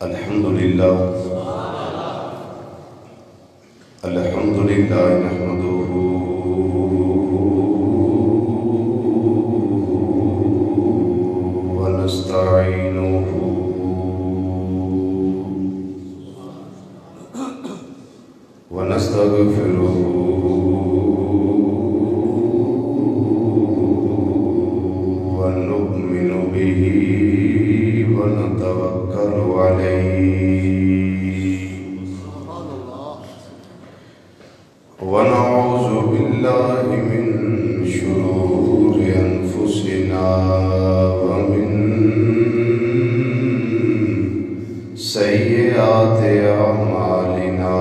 الحمدللہ نحمده ونستعینه ونستغفره ونؤمن به ونتوكل عليه ونعوذ بالله من شرور أنفسنا ومن سيئات أعمالنا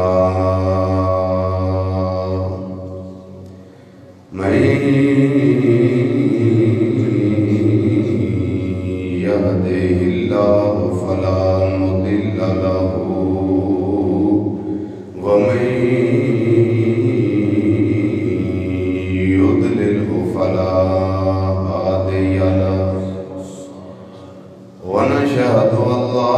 من يهده الله فلا مضل له ومن يضلله فلا هادي له ونشهد أن لا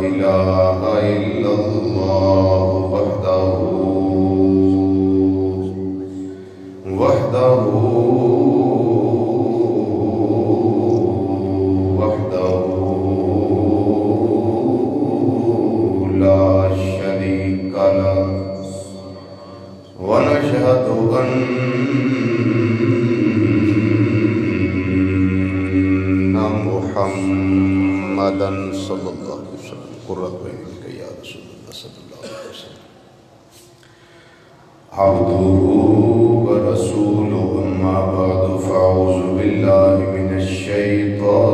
إله إلا الله وحده لا شريك له ونشهد أن محمدا صلى الله عليه وسلم قرة عينك يا رسول الله صلى الله عليه وسلم عبده ورسوله أما بعد فأعوذ بالله من الشيطان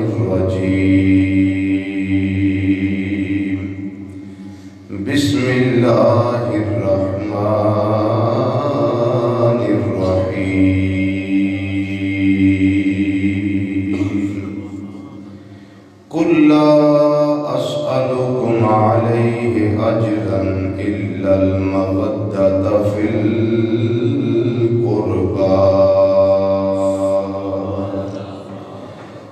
الرجيم بسم الله الرحمن الرحيم قل لا أسألكم عليه أجرا إلا المودة في القربى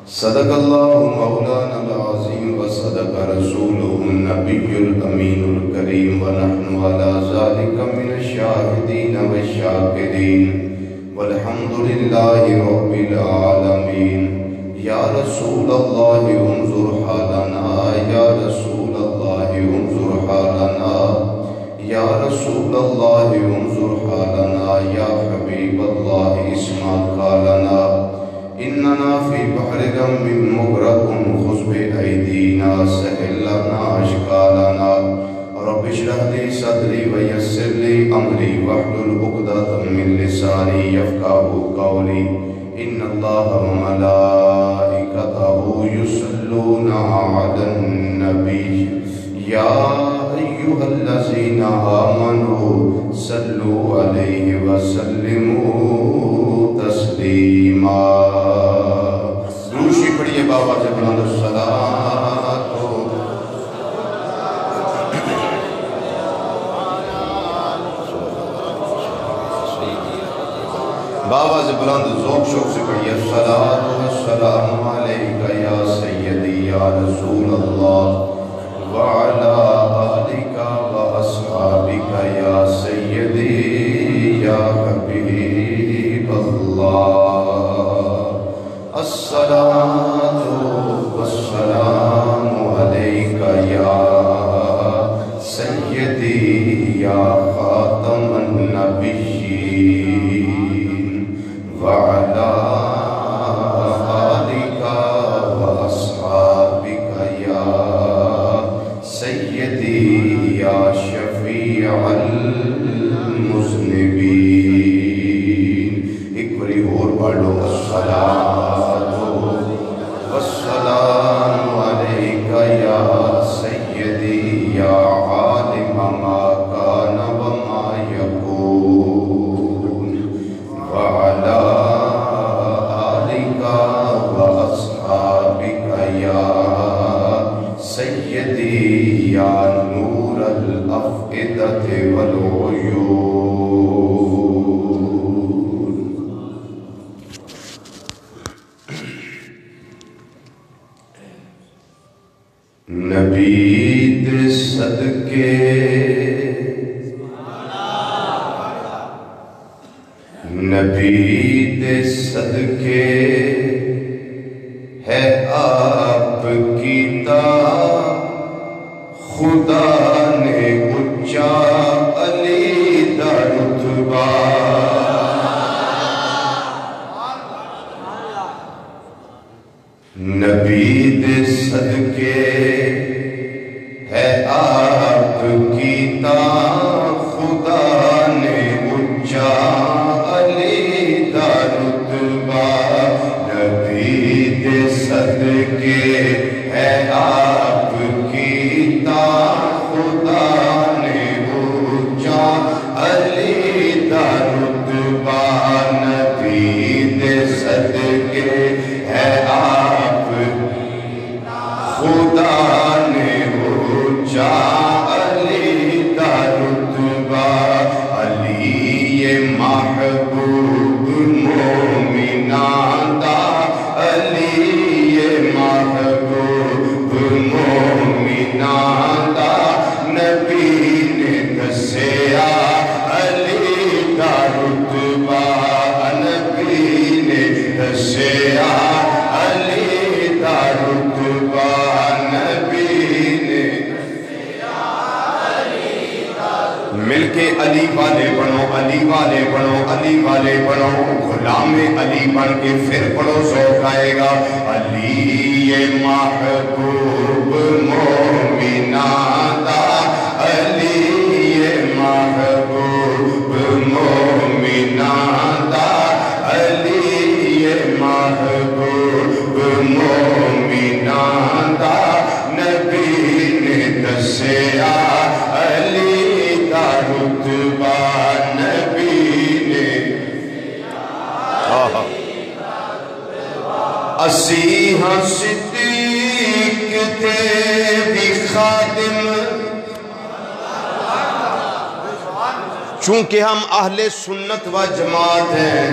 صدق الله مولانا العظيم وصدق رسوله النبي الأمين الكريم ونحن على ذلك من الشاهدين والشاكرين والحمد لله رب العالمين يا رسول الله انظر حالنا يا رسول الله انظر حالنا يا رسول الله انظر حالنا يا حبيب الله اسمع قالنا إننا في بحر غم مغرق خذ بأيدينا سهل لنا أشكالنا رب اشرح لي صدري ويسر لي أمري واحلل عقدة من لساني يفقهوا قولي إن الله وملائكته يصلون على النبي يا أيها الذين آمنوا صلوا عليه وسلموا تسليما دوشی پڑھئے بابا سے بلند الصلاة بابا سے بلند ذوق شوق سے پڑھئے الصلاة والسلام علیکہ یا سیدی یا رسول اللہ وعلا آلکہ وأصحابکہ یا سیدی یا حبیب اللہ الصلاة والسلام علیکہ یا سیدی یا خاتم النبیین وعلا آلکہ وأصحابکہ یا سیدی یا شفیع المذنبین ایک بری اور پڑھ لو الصلاة نبی دے صدقے ہے آپ کیتا خدا نے اچا علی دا رتبہ نبی دے صدقے ہے آپ کیتا خدا نے اچا علی دا رتبہ نبی دے صدقے ہے آپ کیتا خدا نے اچا علی دا رتبہ نبی دے صدقے ہے آپ خدا نے اچا علی دا رتبہ علی محبوب مومنان دا علی محبوب مومنان دا نبی نے دسیا علی دا رتبہ نبی نے دسیا علی دا رتبہ مل کے علی والے بنو علی والے بنو علی والے بنو غلام علی بن کے پھر پڑھو ذوق آئے گا علی محبوب مومنان دا علی محبوب مومنان دا علی محبوب مومنان دا نبی نے دسیا علی دا رتبہ نبی نے اسی ہاں صدیق تے بھی خادم چونکہ ہم اہل سنت و جماعت ہیں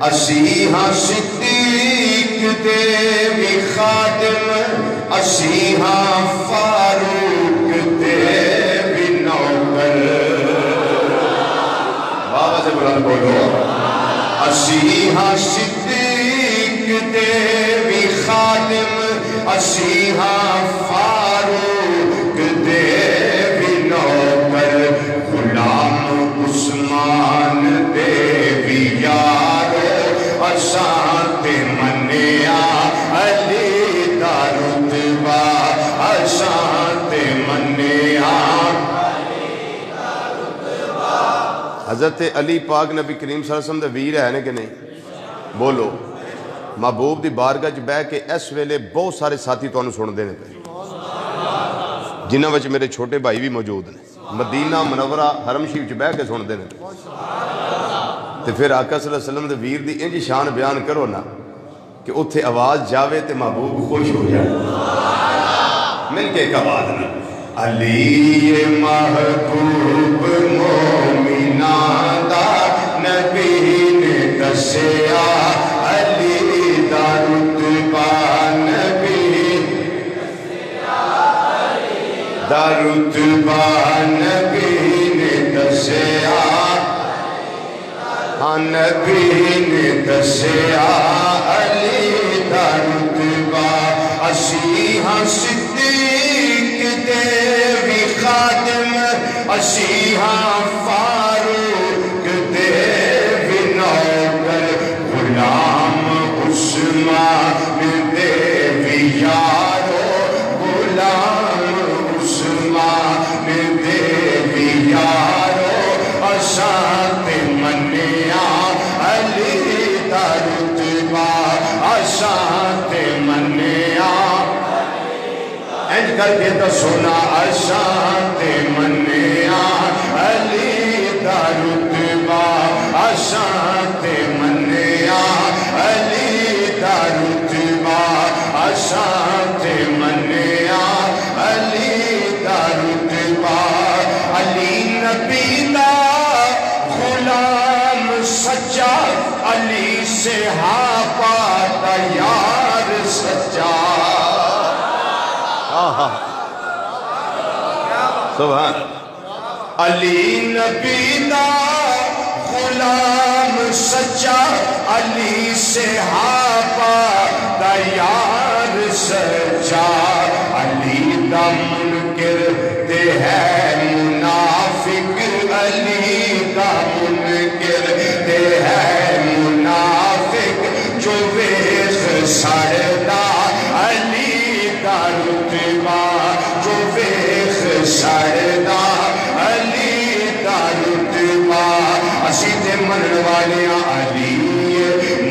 اسی ہاں صدیق تے بھی خادم اسی ہاں فاروق تے بھی نوکر بابا سے بلند بولو اسی ہاں صدیق تے بھی خادم اسی ہاں فاروق تے بھی نوکر غلام عثمان دے بھی یارو اساں تے منیا علی دا رتبہ اساں تے منیا حضرت علی پاک نبی کریم صلی اللہ علیہ وسلم دے ویر ہے کہ نہیں بولو محبوب دی بارگاہ چ بہ کے اس ویلے بہت سارے ساتھی تانوں سنتے ہیں پے جنہاں وچ میرے چھوٹے بھائی بھی موجود ہیں مدینہ منورہ حرم شریف چ بہ کے سنتے ہیں تے پھر آقا صلی اللہ علیہ وسلم دے ویر دی انج شان بیان کرو نا کہ اتھے آواز جاوے تے محبوب خوش ہو جائے مل کے ایک آواز نا علی محبوب مومنان دا نبی نے دسیا علی دا رتبہ نبی دا رتبہ نبی نے دسیا ہاں نبی نے دسیا علی دا رتبہ اسی ہاں صدیق دے بھی خادم اسی ہاں فاروق دے بھی نوکر غلام عثمان دے بھی یارو غلام عثمان دے بھی یارو اساں تے منیا علی دا رتبہ اساں تے منیا انج کر کے دسونا اساں تے منیا علی دا رتبہ اساں تے منیا علی دا رتبہ اساں تے منیا علی دا رتبہ علی نبی دا غلام سچا علی سے ہاں پاتا یار سچا سبحان علی نبی دا غلام سچا صحابہ دا یار سچا علی دا منکر تے ہے منافق علی دا منکر تے ہے منافق جو ویخ سڑدا علی دا رتبہ جو ویخ سڑدا علی دا رتبہ اسی تے منن والیاں علی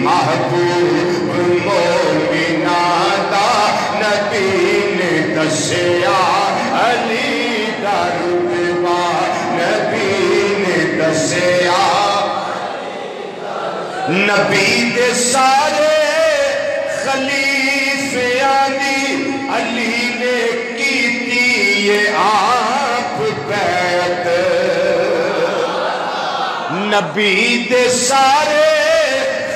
محبوب مومناں دا نبی نے دسیا علی دا رتبہ نبی نے دسیا نبی دے سارے خلیفیاں دی علی نے کیتی یہ آپ بیعت نبی دے سارے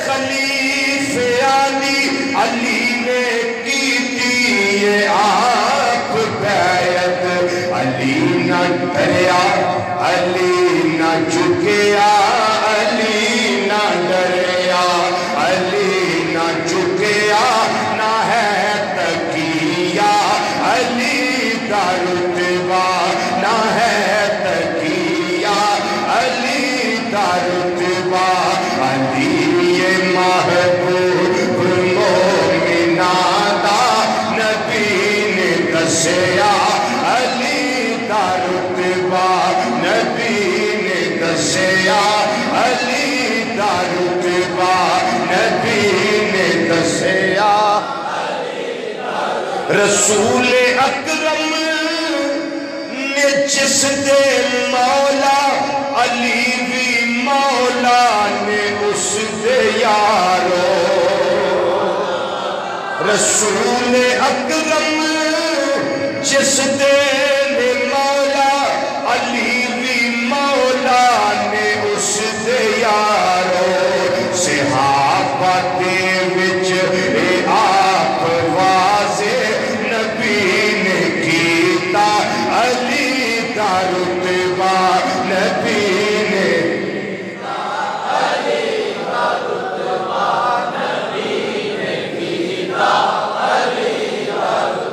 خلیفیاں دی علی نے کیتی یہ آپ بیعت علی نہ ڈریا علی نہ جھکیا علی نہ ڈریا علی نہ جھکیا نہ ہے تقیہ علی دا رتبہ نہ ہے تقیہ علی دا رتبہ علی یہ محبوب مومناں دا نبی نے دسیا علی دا رتبہ نبی نے دسیا علی دا رتبہ نبی نے دسیا رسول اکرم نے جس دے مولا علی بھی مولا نے اس دے یارو رسول اکرم جس دے مولا علی بھی مولا نے اس دے یارو صحابہ دے وچ اے آپ واضح نبی نے کیتا علی دا رتبہ نبی نے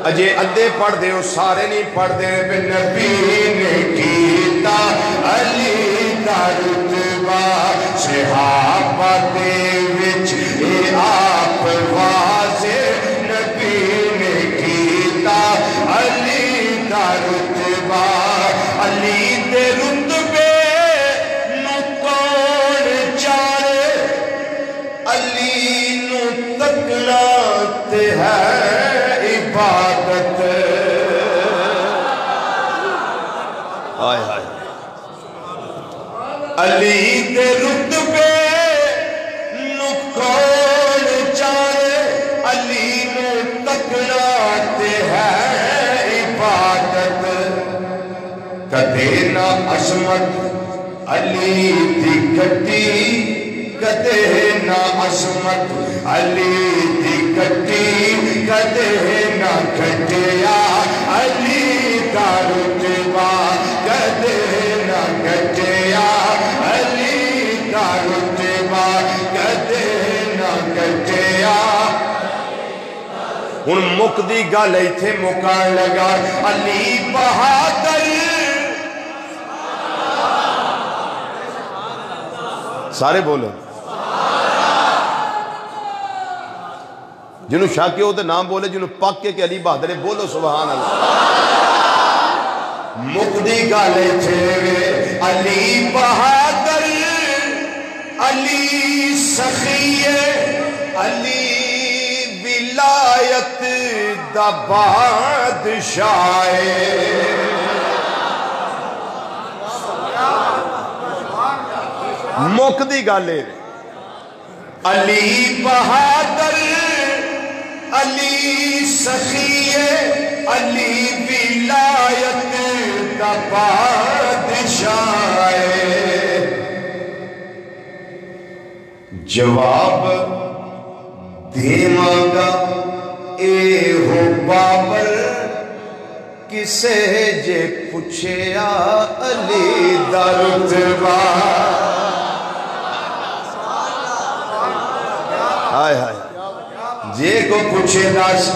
اجے ادھے پڑھ دے ہو سارے نہیں پڑھ دے بے نبی نے کیتا علی دا رتبہ صحابہ دے وچ اے آپ واضح نبی نے کیتا علی دا رتبہ علی دے رتبے نو کون چارے علی نو تکنا تے ہے عبادت آئے آئے علی دے رتبے نو کون چاہے علی نو تکنا تے ہے عبادت کدے نہ عظمت علی دی کٹی کدے نہ عظمت علی دی کٹی کدے نہ کٹیا علی دا رتبہ کدے نہ کٹیا علی دا رتبہ کدے نہ کٹیا ہن مک دی گل ایتھے مکان لگا علی بہادر سارے بولو جنہوں شاکی ہوتے نام بولے جنہوں پاک کے علی بہادر بولو سبحان اللہ مقدی گالے چھوے علی بہادر علی سخیے علی ولایت دا بادشاہ مقدی گالے علی بہادر علی سخیے علی ولایت دا بادشاہ جواب دیواں گا اے ہو بابر کسے جے پوچھیا علی دا رتبہ ہائے ہائے جے کو پوچھے دس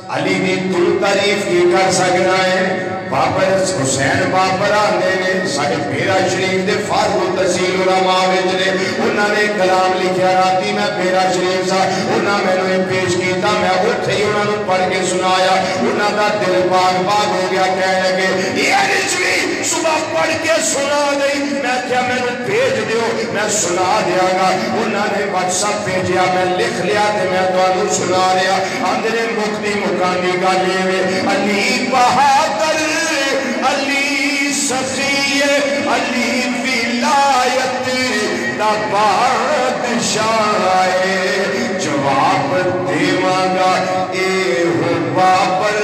علی دی تو تعریف کی کر سکنا ہے بابر حسین بابر آنے نے ساڑھے پیرا شریف دے فارغ و تحصیل علماء وچنے انہوں نے کلام لکھیا راتی میں پیرا شریف سا انہوں میں نے پیش کیتا میں اٹھے ہی انہوں نے پڑھ کے سنایا انہوں دا دل باغ باغ ہو گیا کہنے لگے یہ رجوی صبح پڑھ کے سنا گئی میں کیا میں نے بھیج دیو میں سنا دیا گا انہوں نے WhatsApp بھیجیا میں لکھ لیا تھے میں تو انہوں سنا رہا اندر مقتی مقامی کا لیوے علی بہادر علی سخی علی ولایت دا بادشاہ جواب دیواں گا اے ہو بابر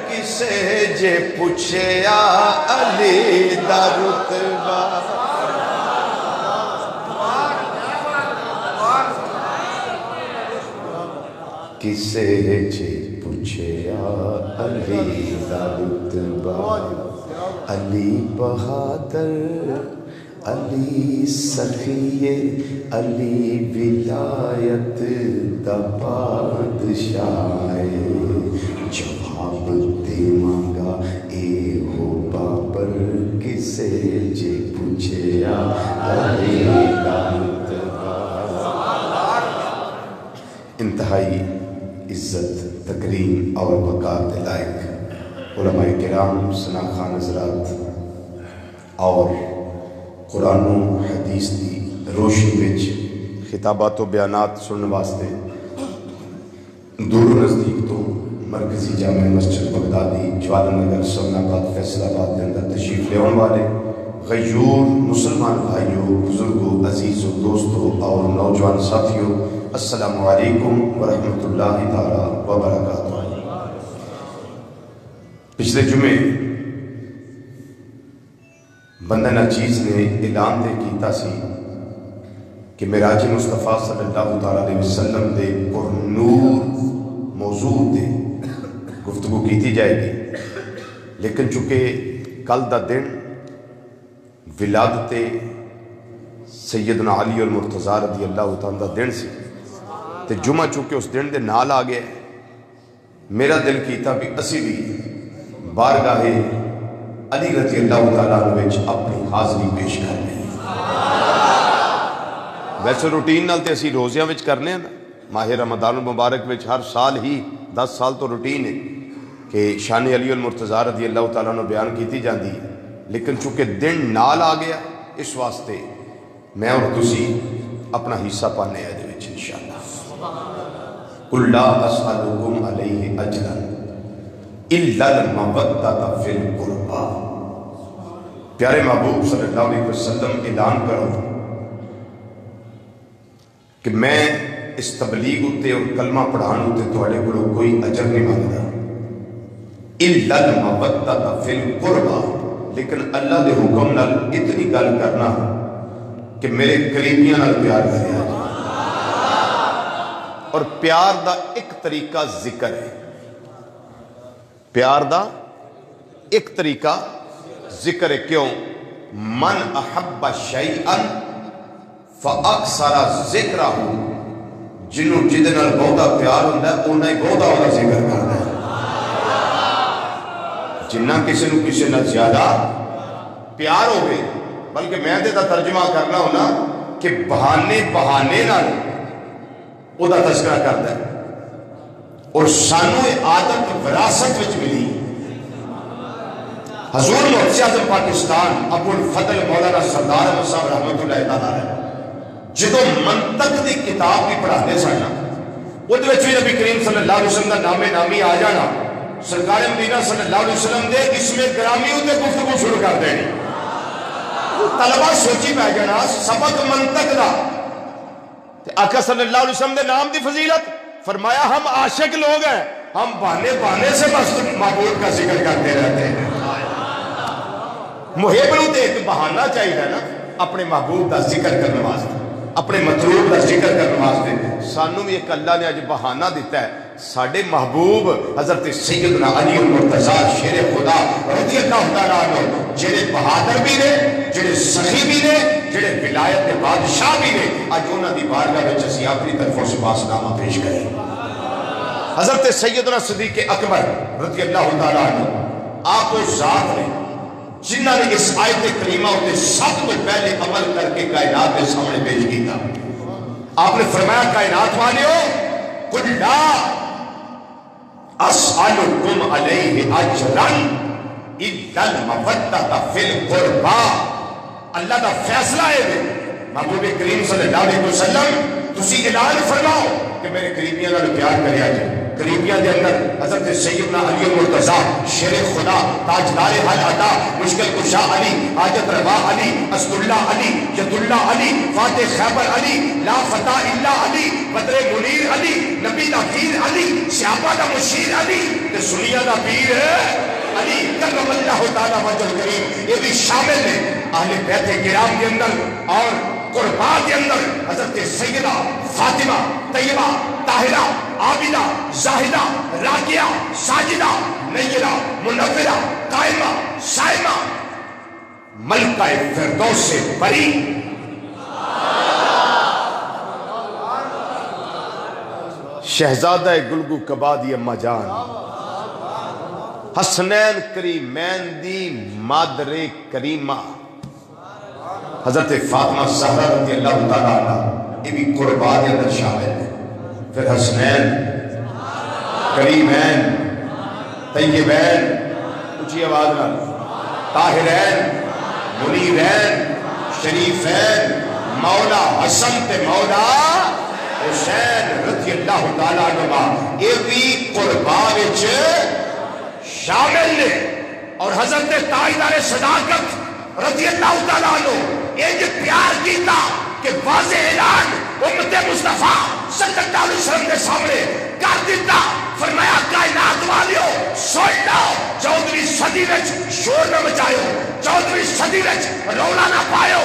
کسے جے پوچھے علی دا رتبہ کسے جے پوچھے علی دا رتبہ علی بہادر علی سخی علی ولایت دا بادشاہ جواب دے مانگا اے ہو بابر کسے جے پوچھے علی دا رتبہ انتہائی عزت تکریم اور وقار لائق علماء کرام ثنا خان حضرات اور قرآن و حدیث دی روشنی وچ خطابات و بیانات سننے واسطے دور و نزدیک تو مرکزی جامع مسجد بغدادی جوالا نگر سون آباد فیصل آباد کے اندر تشریف لے آنے والے غیور مسلمان بھائیوں بزرگوں عزیزوں دوستوں اور نوجوان ساتھیوں السلام علیکم ورحمۃ اللہ تعالی وبرکاتہ پچھلے جمعے بندہ ناچیز نے اعلان دے کیتا سی کہ معراج مصطفیٰ صلی اللہ علیہ وسلم دے پر نور موضوع دے گفتگو کیتی جائے گی لیکن چونکہ کل دا دن ولادت سیدنا علی المرتضی رضی اللہ تعالیٰ دا دن سی تے جمعہ چونکہ اس دن دے نال آ گئے میرا دل کیتا بھی اسی بھی بارگاہ علی رضی اللہ تعالیٰ عنہ اپنی حاضری پیش کرنے ویسے روٹین نال تے اسی روزیاں وچ کرنے ہیں ماہ رمضان المبارک وچ ہر سال ہی 10 سال تو روٹین ہے کہ شان علی المرتضی رضی اللہ تعالیٰ عنہ بیان کیتی جاندی ہے لیکن چونکہ دن نال آ گیا اس واسطے میں اور تسی اپنا حصہ پانے آئے دے وچ انشاءاللہ قُلْ لَا أَسْأَلُكُمْ عَلَيْهِ أَجْرًا إِلَّا الْمَوَدَّةَ فِي الْقُرْبَى پیارے محبوب صلی اللہ علیہ وسلم اعلان کرو کہ میں اس تبلیغ ہوتے اور کلمہ پڑھان ہوتے تو اڑے کو کوئی اجر نہیں مانگا إِلَّا الْمَوَدَّةَ فِي الْقُرْبَى لیکن اللہ دے حکم نال اتنی گل کرنا کہ میرے قریبیاں نال پیار کریا جائے اور پیار دا ایک طریقہ ذکر ہے پیار دا ایک طریقہ ذکر ہے کیوں من احب شیئا فاکثر ذکرہ جنہوں جدنا بہتا پیار ہوتا ہے انہیں بہتا ہوتا ذکر کرنا ہے جنہ کسی نو کسی نہ زیادہ پیار ہو گئے بلکہ میں دیتا ترجمہ کرنا ہونا کہ بہانے نہ او دا تذکرہ کرتا ہے اور سانو عادت وراثت وچ ملی حضور محدث اعظم پاکستان ابو الفضل مولانا سردار احمد صاحب رحمۃ اللہ تعالی جدو منطق دی کتاب بھی پڑھاتے سانا وہ نبی کریم صلی اللہ علیہ وسلم دا نام نامی آ جانا سرکار مدینہ صلی اللہ علیہ وسلم دے اس میں گرامی ہوتے گفتگو شروع کر دینی طلبہ سوچی پہ جانا سبق منطق دا آقا صلی اللہ علیہ وسلم دے نام دی فضیلت فرمایا ہم عاشق لوگ ہیں ہم بانے سے بس معبود کا ذکر کرتے رہتے ہیں محب نو تے ایک بہانہ چاہیے نا اپنے محبوب کا ذکر کرنے واسطے اپنے مطلوب کا ذکر کرنے واسطے سانو بھی ایک اللہ نے اج بہانہ دیتا ہے ساڈے محبوب حضرت سیدنا علی المرتضیٰ شیر خدا رضی اللہ تعالیٰ عنہ جڑے بہادر بھی نے، جڑے سخی بھی نے، جڑے ولایت کے بادشاہ بھی نے، اج انہاں دی بارگاہ وچ اسی اپنی طرفوں سپاسنامہ پیش کریں۔ حضرت سیدنا صدیق اکبر رضی اللہ تعالیٰ عنہ آپ وہ ذات نے جنہاں نے اس آیت کریمہ ہوتے سب کو پہلے عمل کر کے کائنات کے سامنے پیش کیتا۔ آپ نے فرمایا کائنات والیو قل لا اسألکم علیہ اجرا الا المودۃ فی القربى۔ اللہ دا فیصلہ ہے محبوب کریم صلی اللہ علیہ وسلم تسی اعلان فرماؤ کہ میرے قریبیاں نال پیار کریا جائے۔ قریبیاں دے اندر حضرت سیدنا علی المرتضیٰ شیر خدا تاجدار حال عطا مشکل کشا علی حاجت روا علی اسد اللہ علی ید اللہ علی فاتح خیبر علی لا فتح الا علی بدر منیر علی نبی دا پیر علی صحابہ دا مشیر علی تے سنیہ دا پیر علی کرم اللہ تعالیٰ وجہ کریم۔ یہ بھی شامل ہے اہل بیت کرام کے اندر اور قربا کے اندر حضرت سیدہ فاطمہ طیبہ طاہرہ عابدہ زاہدہ راکیہ ساجدہ نیرہ منورہ قائمہ سائمہ ملکہ فردوس سے بری۔ شہزادہ گلگو کبادی اماں جان حسنین کریمین دی مادر کریمہ حضرت فاطمہ زہرا رضی اللہ تعالیٰ عنہ یہ بھی قربا کے اندر شامل ہے۔ پھر حسنین کریمین طیبین اونچی آواز نہ طاہرین منیرین شریفین مولا حسن تے مولا حسین رضی اللہ تعالیٰ عنہ یہ بھی قربا وچ شامل نے۔ اور حضرت تاجدار صداقت رضی اللہ تعالیٰ عنہ یہ پیار کیتا کہ واضح اعلان امت مصطفیٰ صلی اللہ علیہ وسلم کے سامنے کر دیتا۔ فرمایا کائنات والیو سن لو، 14ویں صدی وچ شور نہ مچایو، 14ویں صدی وچ رولا نہ پایو،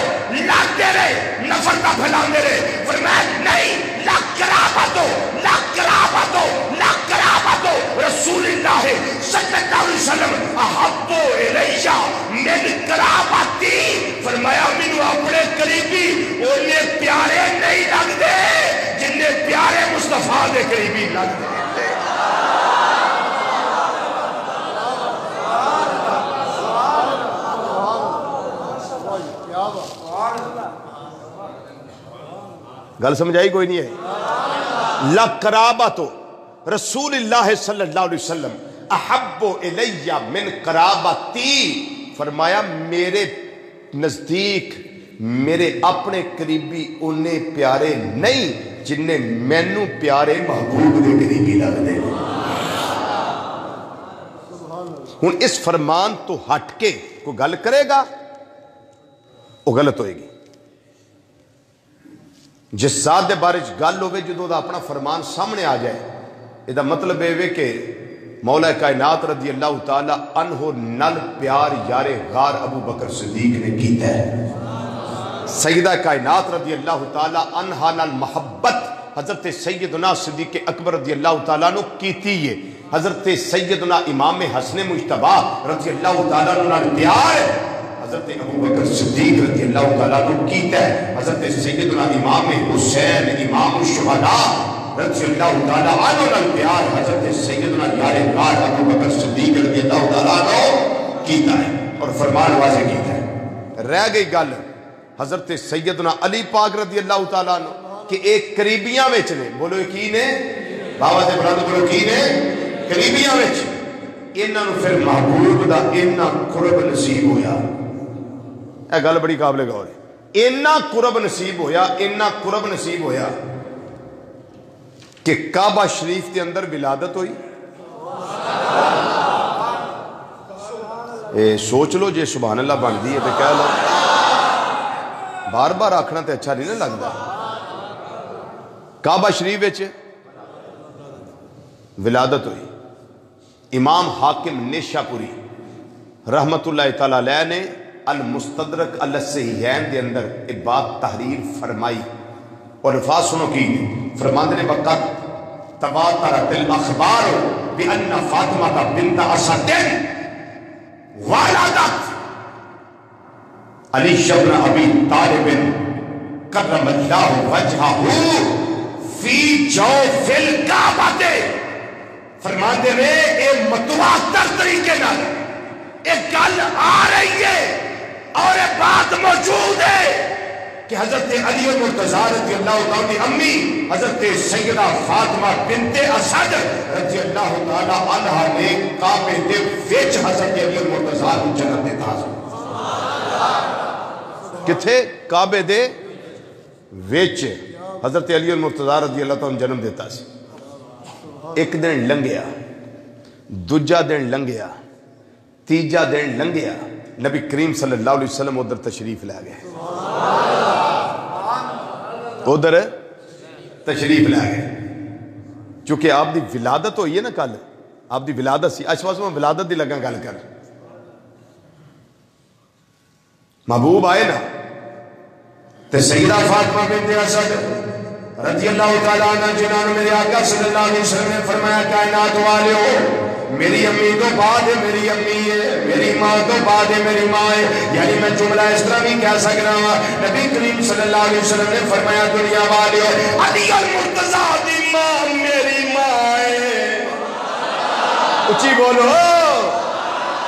لاتے رہے نفرتہ پھیلاندے رہے۔ فرمایا نہیں، لا قرابتو لا قرابتو لا قرابتو رسول اللہ صلی اللہ علیہ وسلم احبو الیہ من قرابتی۔ فرمایا مینو اپنے قریبی انہیں پیارے نہیں لگ دے جنہیں پیارے مصطفیٰ دے قریبی لگ دے۔ گل سمجھائی کوئی نہیں ہے؟ لقرابتو رسول اللہ صلی اللہ علیہ وسلم احب الیہ من قرابتی۔ فرمایا میرے نزدیک میرے اپنے قریبی انہیں پیارے نہیں جنہیں مینوں پیارے محبوب دے قریبی لگ دے۔ ہن اس فرمان تو ہٹ کے کوئی گل کرے گا وہ غلط ہوئے گی۔ جس ذات دے بارے گل ہوئے جدوں دا اپنا فرمان سامنے آ جائے یہ دا مطلب ہے کہ مولا کائنات رضی اللہ تعالی عنہ نل پیار یار غار ابو بکر صدیق نے کیتا ہے۔ سیدہ کائنات رضی اللہ تعالی عنہ نل محبت حضرت سیدنا صدیق اکبر رضی اللہ تعالیٰ عنہ کیتی ہے۔ حضرت سیدنا امام حسن مجتبی رضی اللہ تعالیٰ عنہ نل پیار حضرت ابو بکر صدیق رضی اللہ تعالیٰ عنہ کیتا ہے۔ حضرت سیدنا امام حسین امام الشہداء رضی اللہ تعالیٰ عنہ نال پیار حضرت سیدنا یار غار ابو بکر صدیق رضی اللہ تعالیٰ عنہ کیتا ہے اور فرمان واضح کیتا ہے۔ رہ گئی گل حضرت سیدنا علی پاک رضی اللہ تعالیٰ عنہ کہ ایک قریبیاں وچ نے، بولو کی نے بابا سے بلند بولو کی نے قریبیاں وچ، انہاں نو پھر محبوب دا اتنا قرب نصیب ہویا۔ اے گل بڑی قابل غور ہے، اتنا قرب نصیب ہویا، اتنا قرب نصیب ہویا کہ کعبہ شریف کے اندر ولادت ہوئی۔ سوچ لو جے سبحان اللہ بن دی ہے تو کہہ لو، بار بار آکھنا تے اچھا نہیں نہ لگتا۔ کعبہ شریف وچ ولادت ہوئی۔ امام حاکم نیشاپوری رحمت اللہ تعالیٰ علیہ نے المستدرک الصحیحین دے اندر ایک بات تحریر فرمائی اور الفاظ سنو کی فرماندے نے وقت تواترت الاخبار بان فاطمہ بنت اسد والدت علی بن ابی طالب کرم اللہ وجہہ فی جوف الکعبہ. فرماتے ہیں اے متواتر طریقے نال ایک گل آ رہی ہے اور ایک بات موجود ہے کہ حضرت علی المرتضیٰ رضی اللہ تعالیٰ کی امی حضرت سیدہ فاطمہ بنت اسد رضی اللہ تعالیٰ عنہ نے کعبے دے وچ حضرت علی المرتضیٰ کو جنم دیتا. کتھے؟ کعبے دے وچ حضرت علی المرتضیٰ رضی اللہ تعالیٰ جنم دیتا سی. ایک دن لنگیا، دوجا دن لنگیا، تیجا دن لنگیا، نبی کریم صلی اللہ علیہ وسلم ادھر تشریف لے گئے. ادھر تشریف لے گئے چونکہ آپ دی ولادت ہوئی ہے نا. کل آپ دی ولادت سی. اس واسطے میں ولادت دی لگا گل کر. محبوب آئے نا تے سیدہ فاطمہ بنت اسد رضی اللہ تعالیٰ عنہ جنہوں نے میرے آقا صلی اللہ علیہ وسلم نے فرمایا کائنات والے ہو میری امی تو بعد ہے میری امی ہے، میری ماں تو بعد ہے میری ماں ہے. یعنی میں جملہ اس طرح بھی کہہ سکنا ہوں نبی کریم صلی اللہ علیہ وسلم نے فرمایا دنیا والے ہو علی المرتضیٰ دی ماں میری ماں ہے. اچھی بولو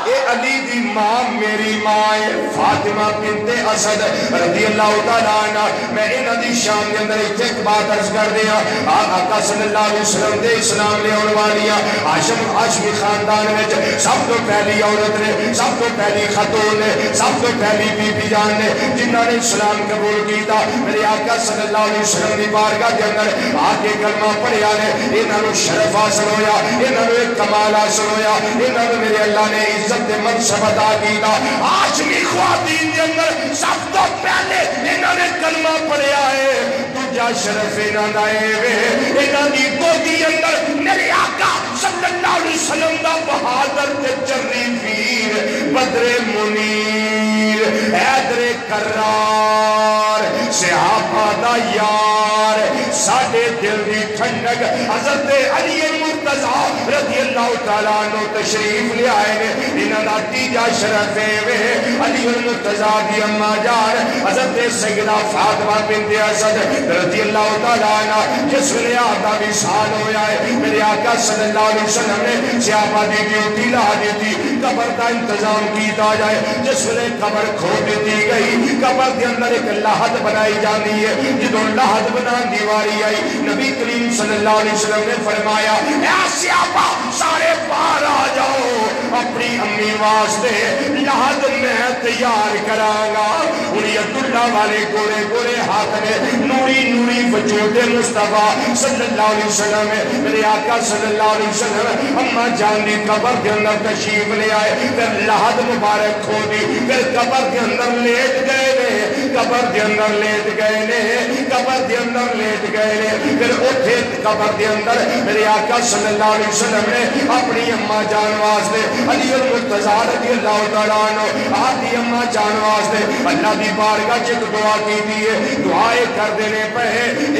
اے علی دی ماں میری ماں ہے فاطمہ بنت اسد رضی اللہ تعالیٰ عنہ. میں انہاں دی شان دے اندر ایک بات عرض کر دیا. آقا صلی اللہ علیہ وسلم دے اسلام لے آنے والیاں ہاشمی خاندان وچ سب تو پہلی عورت نے، سب تو پہلی خاتون نے، سب تو پہلی بی بی جان نے جنہاں نے اسلام قبول کیتا. میرے آقا صلی اللہ علیہ وسلم دی بارگاہ دے اندر آ کے کلمہ پڑھیا نے انہاں نو شرف حاصل ہویا، انہاں نو ایک کمال حاصل ہویا، انہاں نو میرے اللہ نے عزت منصب عطا کیتا. ہاشمی خواتین کے اندر سب تو پہلے انہوں نے کلمہ پڑھیا ہے. دوجا شرف انہوں نے انہوں دی گودی اندر میرے آقا صلی اللہ علیہ وسلم دا بہادر تے جری ویر بدر منیر حیدر کرار صحابہ دا یار ساڈے دل دی ٹھنڈک حضرت علی المرتضیٰ رضی اللہ تعالیٰ عنہ تشریف لے آئے نے. انہاں دا تیجا شرف ہے علی المرتضیٰ دی اماں جان حضرت سیدہ فاطمہ بنت اسد رضی اللہ تعالیٰ عنہ جس ویلے آقا وصال ہویا ہے میرے آقا صلی اللہ علیہ وسلم نے صحابہ دی ڈیوٹی لا دیتی قبر کا انتظام کیتا جائے. جس ویلے قبر کھود دیتی گئی قبر کے اندر ایک لاحد بنائی جاتی ہے. جدوں لاحد بنان دی واری آئی نبی کریم صلی اللہ علیہ وسلم نے فرمایا اے صحابہ سارے باہر آ جاؤ اپنی امی واسطے لاحد میں تیار کرانگا. انیت اللہ والے گورے گورے ہاتھ میں نوری نوری وجود مصطفیٰ صلی اللہ علیہ وسلم میرے آقا صلی اللہ علیہ وسلم اماں جان دی قبر کے اندر تشریف لے آئے. پھر لاحد مبارک کھو دی پھر قبر کے اندر لیٹ گئے نے قبر کے اندر لیٹ گئے نے قبر کے اندر لیٹ گئے نے. پھر اٹھے قبر کے اندر میرے آقا صلی اللہ علیہ وسلم نے اپنی اماں جان واسطے علی المرتضیٰ رضی اللہ تعالیٰ عنہ آدھی اماں جان واسطے اللہ دی بارگاہ چ دعا کی دیئے. دعائیں کر دینے پہ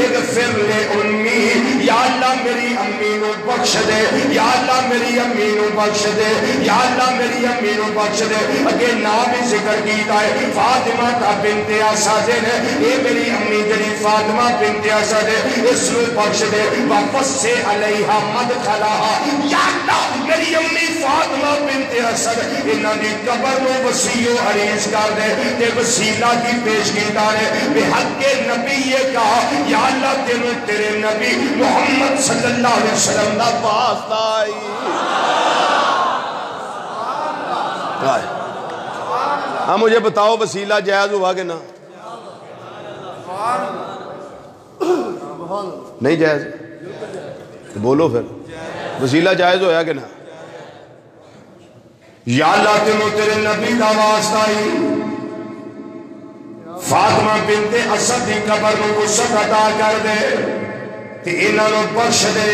اغفر لے امی یا اللہ میری امی نو بخش دے یا اللہ میری امی نو بخش دے یا اللہ میری امی نو بخش دے. اگے نام ہی ذکر کیتا ہے فاطمہ بنت اسد نے اے میری امی جڑی فاطمہ بنت اسد اس نو بخش دے. واپس سے علیہا مدخلہا یا اللہ میری امی فاطمہ بنت اسد انہاں دی قبر نو وسیع و عریض کر دے تے وسیلہ کی پیش کیتا ہے بحق نبی یہ کہا یا اللہ تینوں تیرے نبی محمد صلی اللہ علیہ وسلم دا واسطہ آئی. ہاں مجھے بتاؤ وسیلہ جائز ہوا کہ نہ نہیں جائز؟ بولو پھر وسیلہ جائز ہویا کہ نہ؟ یا اللہ تینوں تیرے نبی دا واسطہ آئی. فاطمہ بنت اسد دی قبر نو وسعت عطا کر دے تے انہاں نو بخش دے.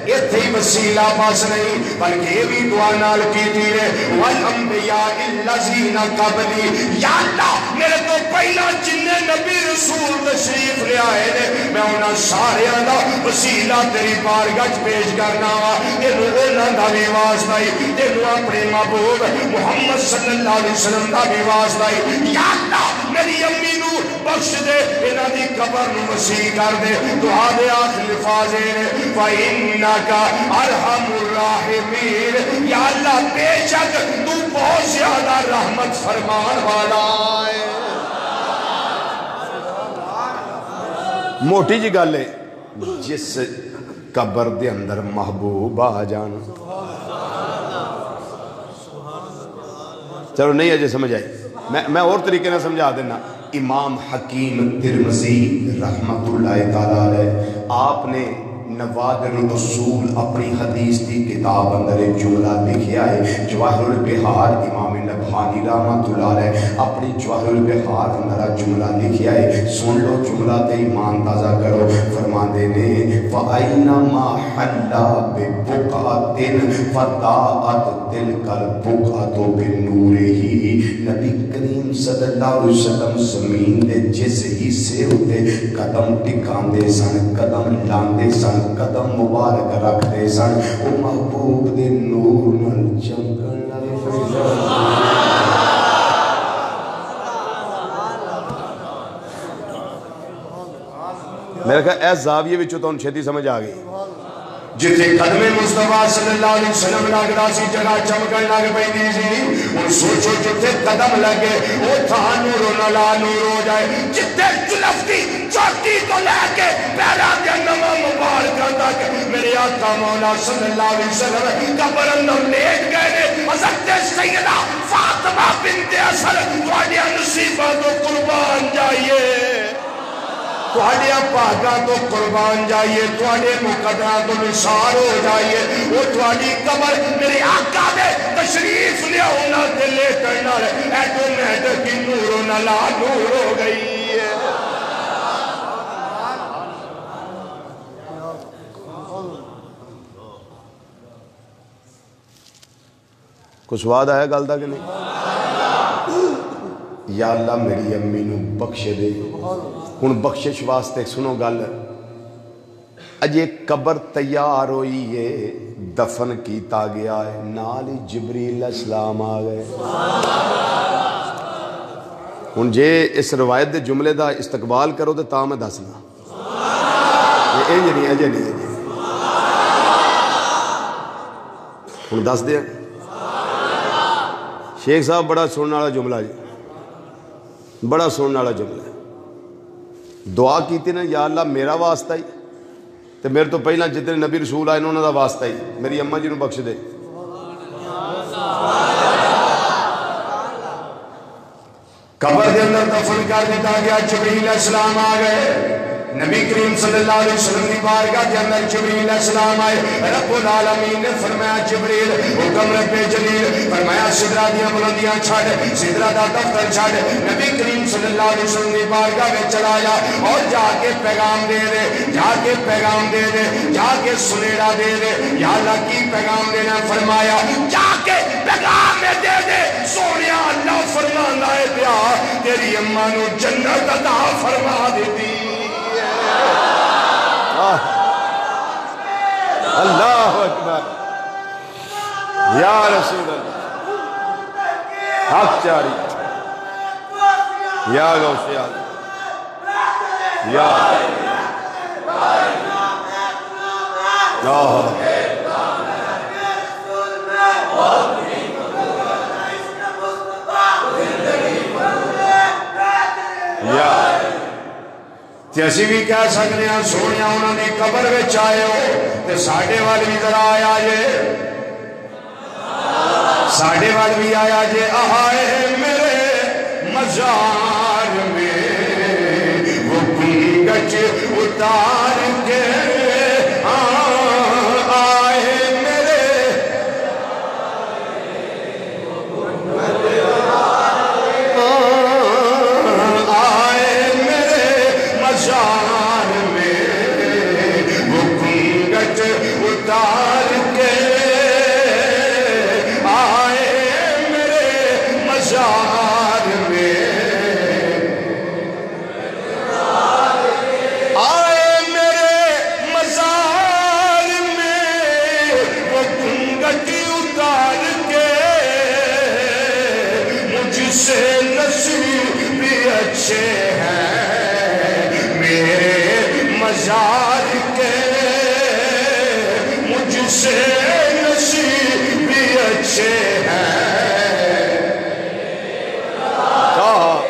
ایتھے ہی وسیلہ بس نہیں بلکہ یہ بھی دعا نال کیتی ہے والانبیاء الذین قبلی یا اللہ میرے تو پہلا جننے نبی رسول تشریف لے آئے نے میں میں انہاں ساریاں دا وسیلہ تیری بارگاہ پیش کرنا وا تینوں انہاں دا بھی واسطہ تینوں اپنے محبوب محمد صلی اللہ علیہ وسلم دا بھی واسطہ یا اللہ میری امی نو بخش دے انہاں دی قبر نو وسیع کر دے دعا دے آخر الفاظ نے فَإِنَّكَ أَرْحَمُ الرَّاحِمِينَ یا اللہ بے شک تو بہت زیادہ رحمت فرمان والا ہے موٹی جی گل ہے جس قبر دے اندر محبوب آ جان چلو نہیں اجے سمجھ آئی میں اور طریقے نہ سمجھا دینا امام حکیم ترمذی رحمت اللہ تعالیٰ علیہ آپ نے نوادر الاصول اپنی حدیث کی کتاب اندر ایک جملہ لکھیا ہے جواہر البحار امام نبہانی رحمت اللہ علیہ اپنی جواہر البحار اندر جملہ لکھیا ہے سن لو جملہ تے ایمان تازہ کرو فرماندے نے فَأَيْنَمَا حَلَّا بِبُقْعَةٍ فَضَاءَتْ تِلْكَ الْبُقْعَةُ بِنُورِهِ نبی کریم صلی اللہ علیہ وسلم زمین دے جس حصے ہوتے قدم ٹکاندے سن قدم لاندے سن قدم مبارک رکھ دے سن او محبوب دے نور نال چمکن میرے کہا ایس زاویے وچوں تو ان چھتی سمجھ آگئی جتے قدم مصطفیٰ صلی اللہ علیہ وسلم لگدا سی جگہ چمکن لگ پئی سی ان سوچو جتے قدم لگے وہ تھا نور و نلا نور ہو جائے جتے جلفتی چوٹی تو لے کے پیرا کے نمہ مبارکہ تک میرے آقا مولا صلی اللہ علیہ وسلم قبر اندر لیٹ گئے حضرت سیدہ فاطمہ بنت اسد تواڈیاں نصیباں تو قربان جائیے تواڈیاں پاکاں تو قربان جائیے تواڈے مقدراں تو نثار ہو جائیے وہ تواڈی قبر میرے آقا دے تشریف لے ہونا تے لیٹن نال ایٹومیٹک کی نور و نلا نور ہو گئی ہے کچھ وعد آیا گل دا کہ نہیں یا اللہ میری امی نو بخش دے ہن بخشش واسطے سنو گل اجے قبر تیار ہوئی ہے دفن کیتا گیا ہے نال ہی جبریل السلام آ گئے ہن جے اس روایت دے جملے دا استقبال کرو تے تا میں دسنا یہ نہیں اجے نہیں ہن دس دیا شیخ صاحب بڑا سننے والا جملہ جی بڑا سننے والا جملہ ہے دعا کیتی نا یا اللہ میرا واسطہ ہی تو میرے تو پہلا جتنے نبی رسول آئے انہوں نے واسطہ ہی میری اماں جی نو بخش دے قبر کے اندر دفن کر دیتا گیا جبریل السلام آ گئے نبی کریم صلی اللہ علیہ وسلم کی بارگاہ کے اندر جبریل السلام آئے رب العالمین نے فرمایا جبریل حکم رب جلیل فرمایا سدرہ دیاں بلندیاں چھڑ سدرہ دا دفتر چھڑ نبی کریم صلی اللہ علیہ وسلم کی بارگاہ میں چلایا اور جا کے پیغام دے دے جا کے پیغام دے دے جا کے سنیڑا دے دے یا اللہ کی پیغام دینا فرمایا جا کے پیغام میں دے دے سونیا اللہ فرمانا ہے پیا تیری اماں نو جنت عطا فرما دیتی اللہ اکبر یا رسول اللہ حق جاری یا غوث یا اسی بھی کہہ سکتے ہیں سونیا انہوں نے قبر وچ آئے ہو تے ساڈے وال بھی ذرا آیا جے ساڈے وال بھی آیا جے آئے میرے مزار میں وہ گنگج اتار کے آئے مزار کے مجھ سے نصیب بھی اچھے ہیں. کہا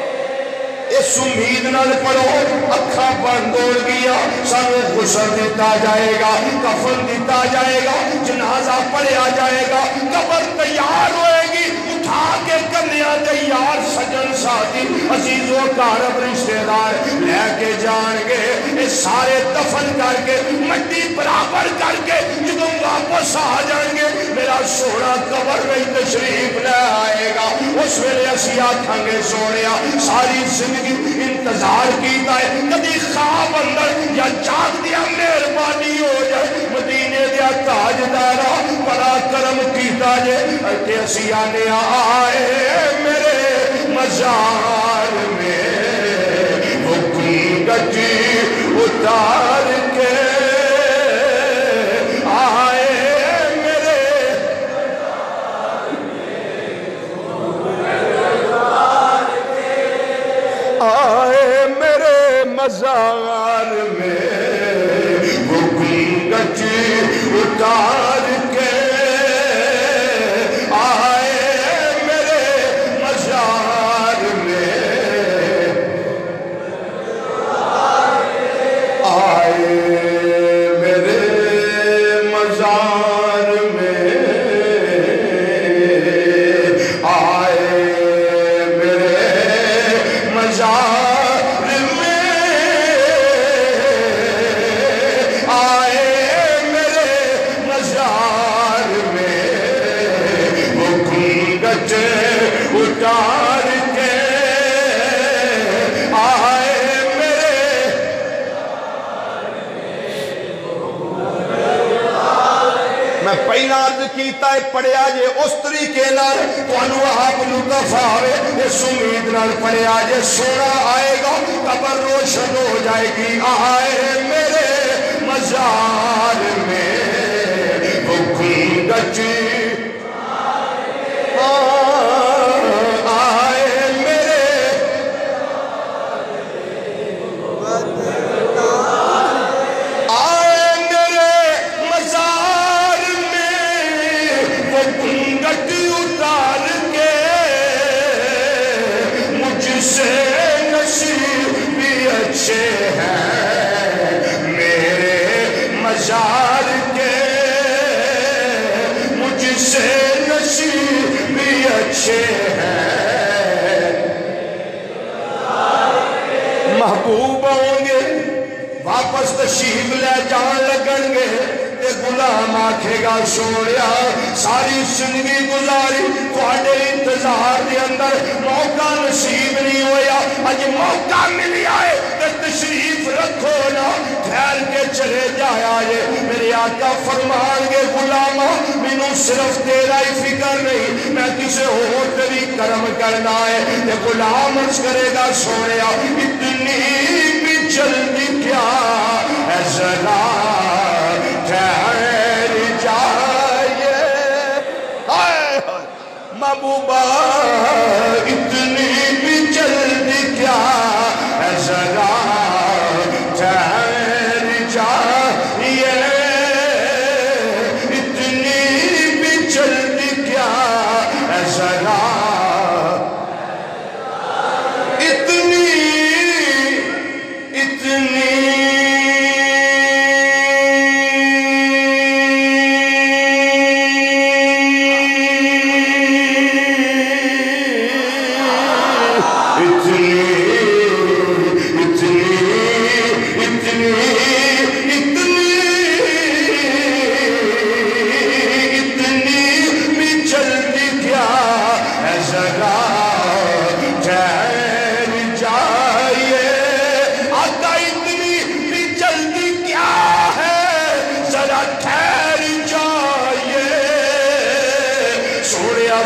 اس امید نال پڑھو اکھا بند ہو گیا سانو غسل دیتا جائے گا کفن دیتا جائے گا جنازہ پڑھیا جائے گا قبر تیار ہوئے گی اٹھا کے کنیا تیار سجن ساتھی عزیز و اقارب رشتہ دار لے کے جان گے یہ سارے دفن کر کے مٹی برابر کر کے جدوں واپس آ جائیں گے میرا سونا قبر میں تشریف لے آئے گا. اس ویلے اسی آکھاں گے سونیا ساری زندگی انتظار کیتا ہے کدی خواب اندر یا جاگ دیا مہربانی ہو جائے مدینے دیا تاجدارا بڑا کرم کیتا جے کہ اسی آنے آئے میرے مزار میں وہ گنگٹی اتار کے آئے میرے آئے میرے مزار میں وہ گنگٹی اتار کے اتار کے آئے میرے میں پہلا عرض کیتا ہے پڑھیا جے اس طریقے نال تانوں آپ لطف آوے اس امید نال پڑھیا جے سونا آئے گا قبر روشن ہو جائے گی. آئے میرے مزار میں وہ گنگٹی مزار کے مجھ سے نصیب بھی اچھے ہیں. محبوب ہوں گے واپس تشریف لے جان لگن گے تے غلام آکھے گا سونیا ساری زندگی گزاری تواڈے انتظار دے اندر موقع نصیب نہیں ہویا اج موقع ملیا ہے تے تشریف رکھو نا ٹھہر کے چلے جایا جے. میرے آقا فرمان گے غلاما مینوں صرف تیرا ہی فکر نہیں میں کسے اور تے بھی کرم کرنا ہے. تے غلام عرض کرے گا سونیا اتنی بھی جلدی کیا ہے ذرا ٹھہر جائے محبوبہ اتنی بھی جلدی کیا ہے ذرا ٹھہر جائے اتنی بھی جلدی کیا ہے ذرا اتنی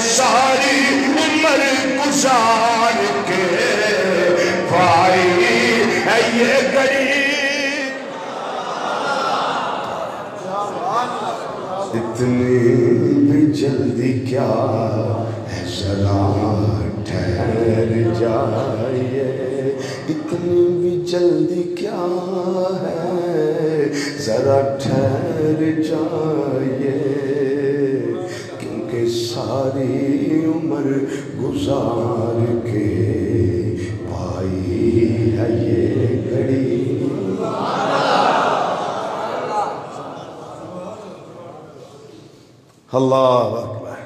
ساری عمر گزار کے پائی ہے یہ گھڑی اتنی بھی جلدی کیا ہے ذرا ٹھہر جائیے، اتنی بھی جلدی کیا ہے، ذرا ٹھہر جائیے، کیونکہ ساری عمر گزار کے پائی ہے یہ گھڑی۔ اللہ اکبر۔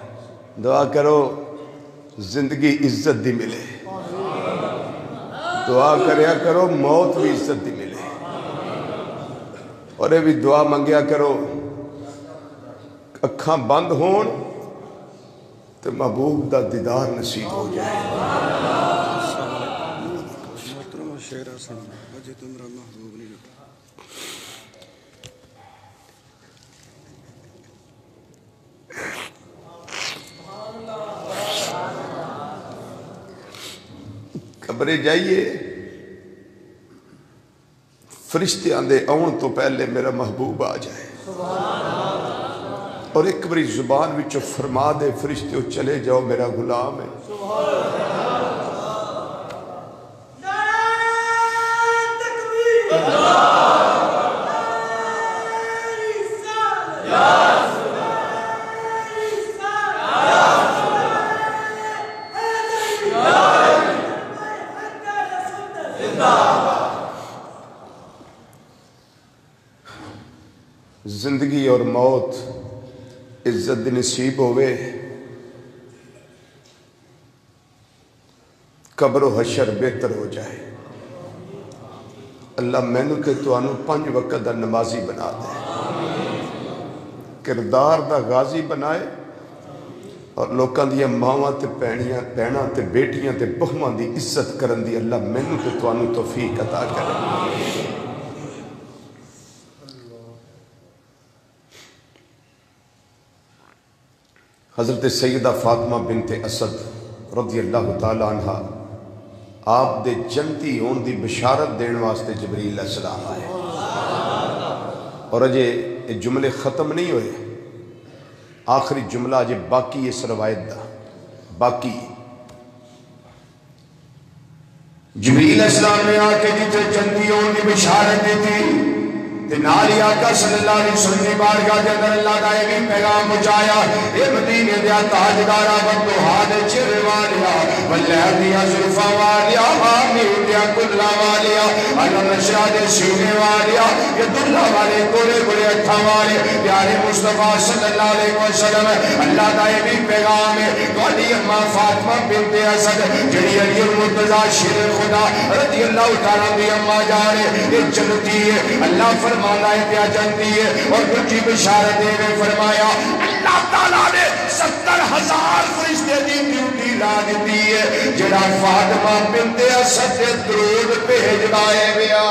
دعا کرو زندگی عزت دی ملے، دعا کریا کرو موت بھی عزت دی ملے، اور یہ بھی دعا منگیا کرو اکھاں بند ہون تو محبوب دا دیدار نصیب ہو جائے۔ قبرے جائیے، فرشتے آندے آن تو پہلے میرا محبوب آ جائے، اور ایک بری زبان وچ فرما دے فرشتے چلے جاؤ میرا غلام ہے۔ زندگی اور موت عزت دی نصیب ہوئے، قبر و حشر بہتر ہو جائے۔ اللہ مینو تے تانوں 5 وقت دا نمازی بنا دے، کردار دا غازی بنائے، اور لوکاں دیا ماواں تے بہناں تے بیٹیاں تے بہواں دی عزت کرن دی اللہ مینو تے تانوں توفیق عطا کرے۔ حضرت سیدہ فاطمہ بنت اسد رضی اللہ تعالیٰ عنہ آپ دے جنتی ہون دی بشارت دین واسطے جبریل علیہ السلام آئے، اور اجے یہ جملے ختم نہیں ہوئے، آخری جملہ اجے باقی اس روایت دا باقی۔ جبریل علیہ السلام نے آ کے جتنے جنتی ہون دی بشارت دی تھی، نالی آقا صلی اللہ علیہ وسلم نے بارگاہ کے اندر اللہ کا یہ بھی پیغام پہنچایا، اے مدینے دیا تاجدارا بدوہا دے چر والیا واللہ دیا زلفا والیا حامل دیا کلا والیا اللہ نشرہ دے سینے والیا یہ دلہ والے گولے گولے اٹھا والے پیارے مصطفیٰ صلی اللہ علیہ وسلم اللہ کا یہ بھی پیغام ہے۔ گوڑی اماں فاطمہ بنت اسد جڑی علی المرتضی شیر خدا رضی اللہ تعالیٰ دی اماں جا رہے یہ جنتی ہے، اللہ فرمانا ہے پیا جانتی ہے، اور کچھ بشارت دے میں فرمایا اللہ تعالیٰ نے 70,000 فرشتے دی ڈیوٹی لا دیتی ہے، جڑا فاطمہ بنت اسد سے درود بھیجوائے گیا۔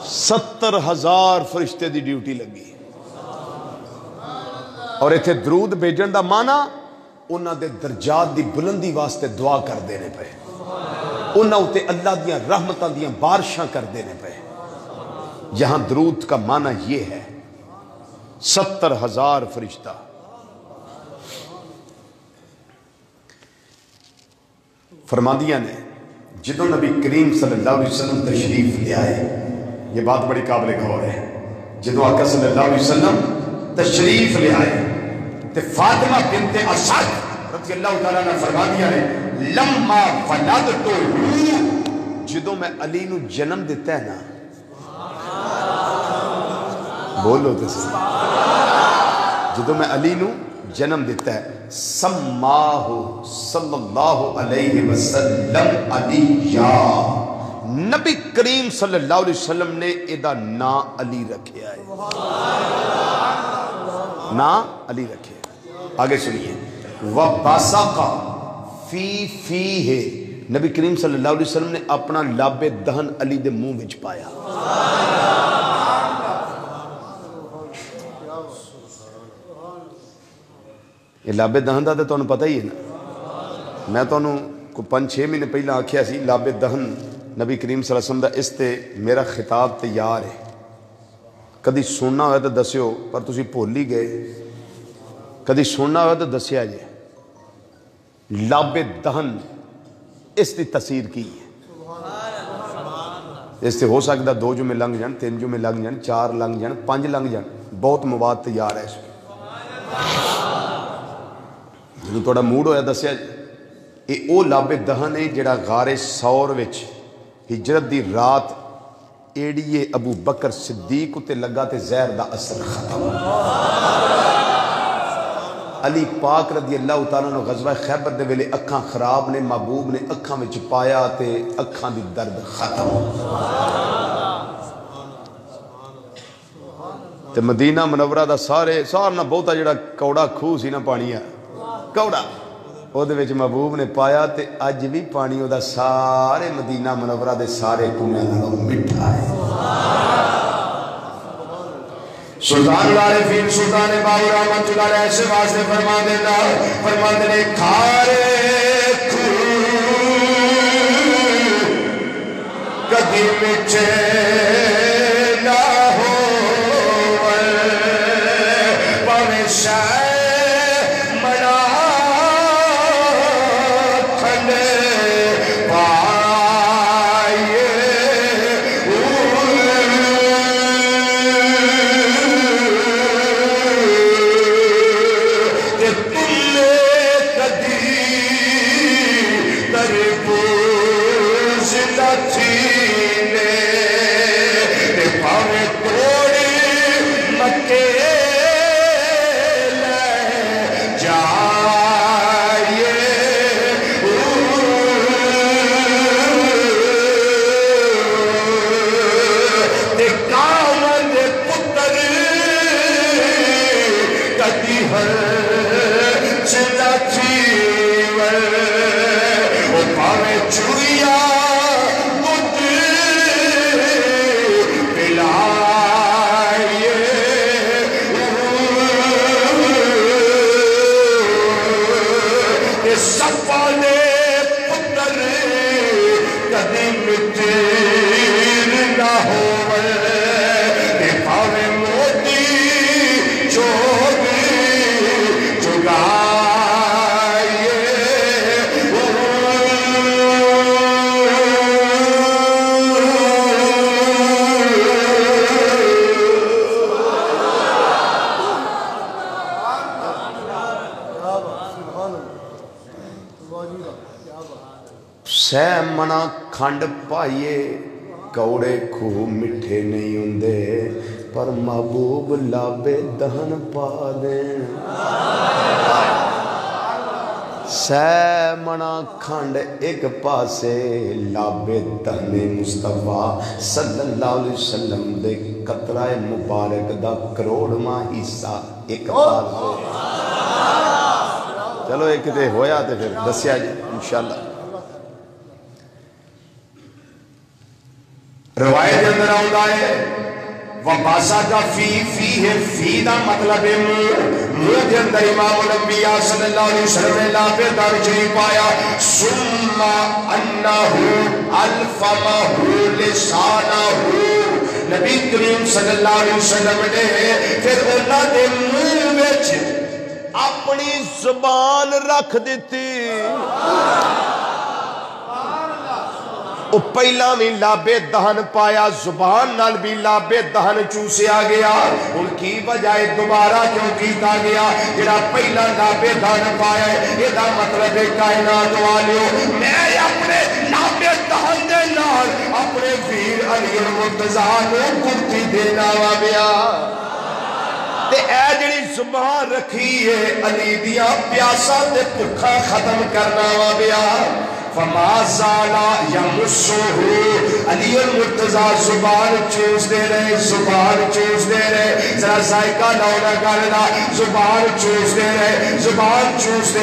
70,000 فرشتے دی ڈیوٹی لگی، اور ایتھے درود بھیجن دا معنی انہاں دے درجات دی بلندی واسطے دعا کر دینے پہ، انہاں اتے اللہ دیاں رحمتاں دیاں بارشاں کر دینے پہ۔ یہاں درود کا معنی یہ ہے 70,000 فرشتہ۔ فرماندیاں نے جدوں نبی کریم صلی اللہ علیہ وسلم تشریف لے آئے، یہ بات بڑی قابل غور ہے، جدوں آقا صلی اللہ علیہ وسلم تشریف لے آئے تے فاطمہ بنت اسد رضی اللہ تعالیٰ نے فرما دیا ہے لما ولدتو جدوں میں علی نو جنم دیتا ہے نا، بولو تو صحیح، جدوں میں علی نو جنم دیتا ہے سماہ صلی اللہ علیہ وسلم علیہ، نبی کریم صلی اللہ علیہ وسلم نے ایدہ نا علی رکھے آئے، نا علی رکھے۔ آگے سنیے وَبَسَقَ فی فیہ، نبی کریم صلی اللہ علیہ وسلم نے اپنا لاب دہن علی دے منہ وچ پایا۔ یہ لاب دہن دا تو پتہ ہی ہے نا، میں تو کو 5-6 مہینے پہلا آکھیا سی لاب دہن نبی کریم صلی اللہ علیہ وسلم دا اس تے میرا خطاب تیار ہے، کدی سننا ہوئے تو دسیو، پر تسی بھول ہی گئے۔ کدی سننا ہوا تو دسیا جی لب دہن اس کی تاثیر کی ہے اس سے ہو سکتا 2 جمعے لنگ جان 3 جمعے لنگ جان 4 لنگ جان 5 لنگ جان بہت مواد تیار ہے اس میں جو تھوڑا موڈ ہویا دسیا یہ وہ لب دہن ہے جڑا غار ثور وچ ہجرت دی رات ایڑیے ابو بکر صدیق تے لگا تے زہر دا اثر ختم علی پاک رضی اللہ تعالیٰ نے غزوہ خیبر دے ویلے اکھاں خراب نے محبوب نے اکھاں وچ پایا تے اکھاں دی درد ختم تے مدینہ منورہ دا سارنا بہتا جڑا کوڑا کھو سی نا پانی ہے کوڑا او دے وچ محبوب نے پایا تے اج بھی پانی او دا سارے مدینہ منورہ دے سارے کنویں نالوں مٹھا ہے سلطان العارفین سلطان باہو رحمت اللہ علیہ ایسے واسطے فرما دینے کھارے کدی مٹھے نہ ہو پاوے شاہ منا کھلے پائے کہ تم نے کدی تربوز نہ چھینے پاوے توڑی مکے سہ منا کھنڈ پائیے کوڑے کھو مٹھے نہیں ہوندے پر محبوب لابے دہن پا دین سہ منا کھنڈ ایک پاسے لابے دہن مصطفیٰ صلی اللہ علیہ وسلم دے قطرہ مبارک دا کروڑواں حصہ ایک پاسے چلو ایک تے ہویا تے پھر دسیا جی انشاءاللہ روایت اندر آؤں ہے وَبَاسَا کا فی ہے فی دا مطلب ہے منہ کے اندر امام الانبیاء صلی اللہ علیہ وسلم نے لا پہ درجی پایا ثُمَّ أَنَّهُ أَلْفَمَهُ لِسَانَهُ نبی کریم صلی اللہ علیہ وسلم نے پھر اللہ دے منہ وچ اپنی زبان رکھ دیتی او پہلا بھی لابے دہن پایا زبان نال بھی لابے دہن چوسیا گیا ان کی بجائے دوبارہ کیوں کیتا گیا جڑا پہلا لابے دہن پایا ہے یہ دا مطلب ہے کائنات والیو میں اپنے لابے دہن دے نال اپنے ویر علی المرتضیٰ کو کرتی دینا وابیا تے اے جڑی زبان رکھی ہے علی دیا پیاسا تے بھکھا ختم کرنا وابیا فما زالا یمسوہ علی المرتضیٰ زبان چوز دے رہے ذرا ذائقہ لونا کرنا زبان چوز دے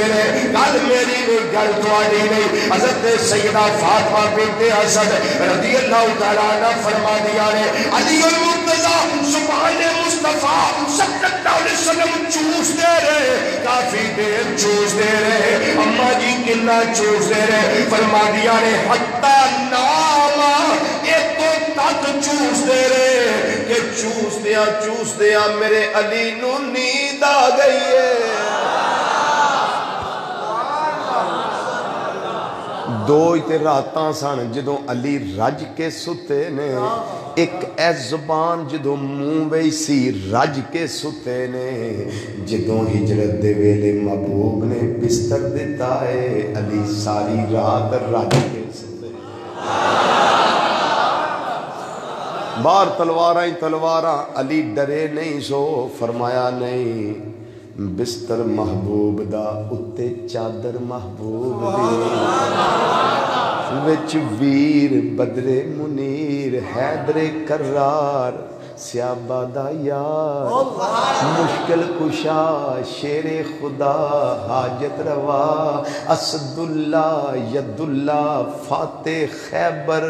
رہے کل میری نہیں گل توانی نہیں حضرت سیدہ فاطمہ بنت اسد رضی اللہ تعالیٰ عنہ فرما دیا نے علی المرتضیٰ زبان مصطفیٰ صلی اللہ علیہ وسلم چوز دے رہے کافی دیر چوز دے رہے اماں جی کنا چوز دے رہے فرما دیا نے حتی ناما ایک تو تک چوز دے رہے کہ چوز دیا میرے علی نو نیند آ گئی ہے دو تے راتاں سن جدوں علی رج کے ستے نے، ایک اے زبان جدوں منہ وی سی رج کے ستے نے، جدوں ہجرت دے ویلے محبوب نے بستر دیتا ہے علی ساری رات رج کے ستے۔ بار تلواراں ہی تلواراں، علی ڈرے نہیں سو، فرمایا نہیں بستر محبوب دا اتے چادر محبوب دی، وچ ویر بدر منیر حیدر کرار سیابہ دا یار، مشکل کشا شیر خدا حاجت روا، اسد اللہ ید اللہ فاتح خیبر۔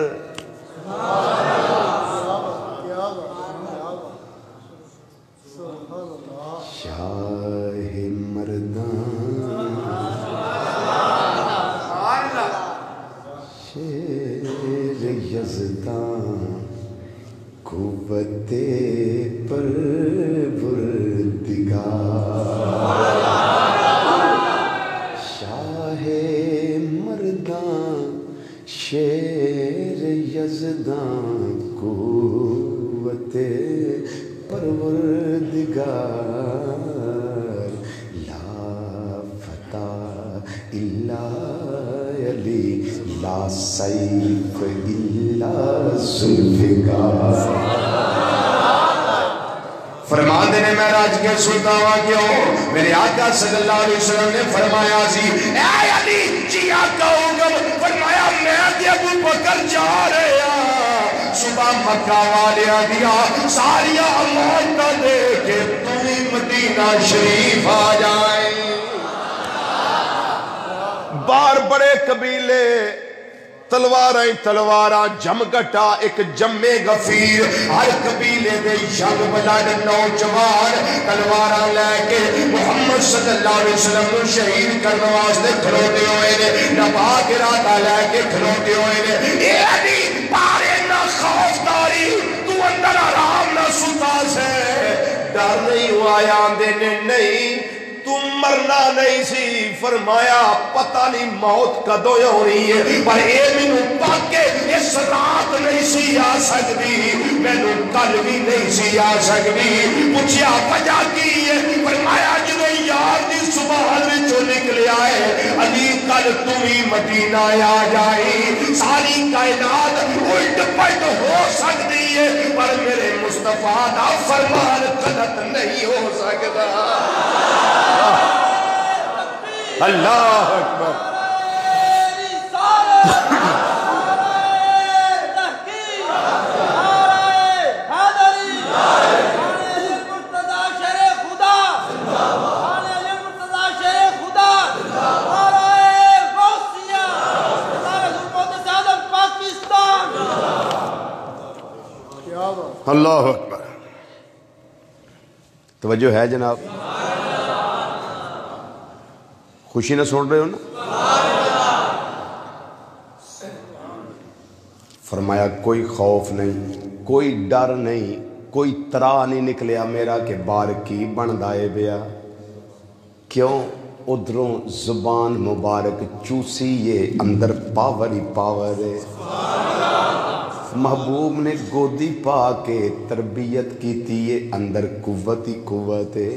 شاہ مردان شیر یزدان قوت پروردگار، شاہ مردان شیر یزدان قوت پروردگار، لا فتح الا علی، لا سیف الا ذوالفقار۔ فرمان دینے میں راج کے سلطان کیوں میرے آقا صلی اللہ علیہ وسلم نے فرمایا سی اے علی جی آقا ہوگا، فرمایا میں تے ابو بکر جا رہے ہیں صبح مکہ والے دیا ساری امانتاں دے کے تمہیں مدینہ شریف آ جائیں۔ بار بڑے قبیلے تلواراں تلواراں جم گٹا ایک جمے غفیر، ہر قبیلے دے ینگ بلڈ نوجوان تلواراں لے کے محمد صلی اللہ علیہ وسلم کو شہید کرنے واسطے کھلوتے ہوئے نے، نباہ ارادہ لے کے کھلوتے ہوئے نے۔ اے علی پارے نہ خوفداری، تو اندر آرام نہ ستا سے، ڈر نہیں ہوا آندے نے نہیں تم مرنا نہیں سی، فرمایا پتہ نہیں موت کدو ہونی ہے، پر اے مینوں پاکے اس رات نہیں سی آ سکتی، مینوں کل بھی نہیں سی آ سکتی۔ پوچھیا وجہ کی ہے، فرمایا جدوں یار دی سبحان وچوں نکلیا ہے علی کل تم ہی مدینہ آ جائی، ساری کائنات الٹ پلٹ ہو سکتی ہے پر میرے مصطفیٰ دا فرمان غلط نہیں ہو سکتا۔ اللہ اکبر۔ اللہ اکبر۔ توجہ ہے جناب؟ خوشی نہ سن رہے ہو نا؟ فرمایا کوئی خوف نہیں، کوئی ڈر نہیں، کوئی ترا نہیں نکلیا میرا کہ بار کی بن دائے بیا۔ کیوں؟ ادھروں زبان مبارک چوسی یہ اندر پاور ہی پاور ہے۔ محبوب نے گودی پا کے تربیت کی تھی، یہ اندر قوت ہی قوت ہے۔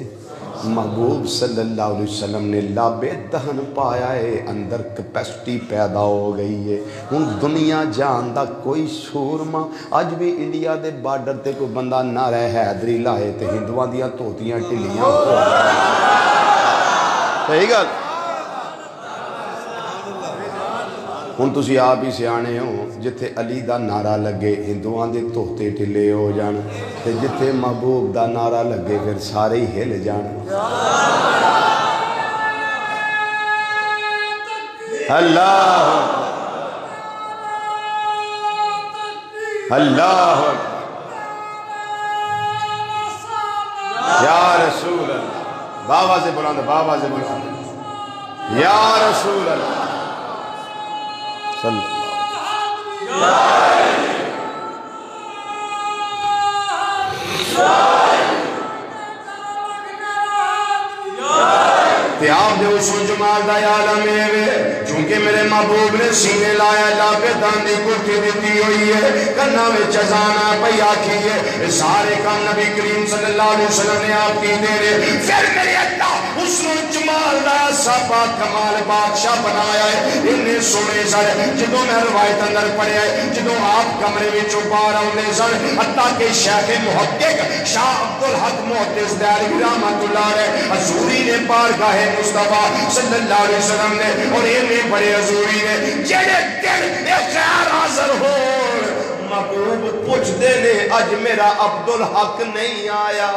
محبوب صلی اللہ علیہ وسلم نے لابے دہن پایا ہے، اندر کیپیسٹی پیدا ہو گئی ہے۔ ہن دنیا جان دا کوئی سورما اج بھی انڈیا دے بارڈر تے کوئی بندہ نہ رہے حیدری لائے تے ہندوؤں دیاں توتیاں ٹلیاں ہو۔ صحیح گل؟ ہن تسی آپ ہی سیانے ہو، جتھے علی دا نعرہ لگے ہندوؤں دے توتے ٹلے ہو جان، تے جتھے محبوب دا نعرہ لگے پھر سارے ہی ہل جان۔ اللہ اللہ یا رسول اللہ، بابا سے بلاندہ، بابا سے بلاندہ، یا رسول اللہ صلی اللہ علیہ وسلم۔ آپ دے اصول جمال دا یاد ہمیں چونکہ کیونکہ میرے محبوب نے سینے لایا لا کے داندی کٹھی دیتی ہوئی ہے کنا میں چزانا پہ آکھی ہے سارے کام نبی کریم صلی اللہ علیہ وسلم نے آپ کی دے رہے پھر میرے اللہ اس نے جمال دا صحابہ کمال بادشاہ بنایا ہے انہیں سونے سر جدوں میں روایت اندر پڑے ہے جدوں آپ کمرے میں چوبار آنے سر حتیٰ کہ شیخ محقق شاہ عبدالحق محدث دہلوی رحمت اللہ علیہ حضوری نے بارگاہ مصطفیٰ صلی اللہ علیہ وسلم نے اور انہیں بڑے حضوری نے جڑے دل خیر حاضر ہو محبوب پوچھ دے نے اج میرا عبدالحق نہیں آیا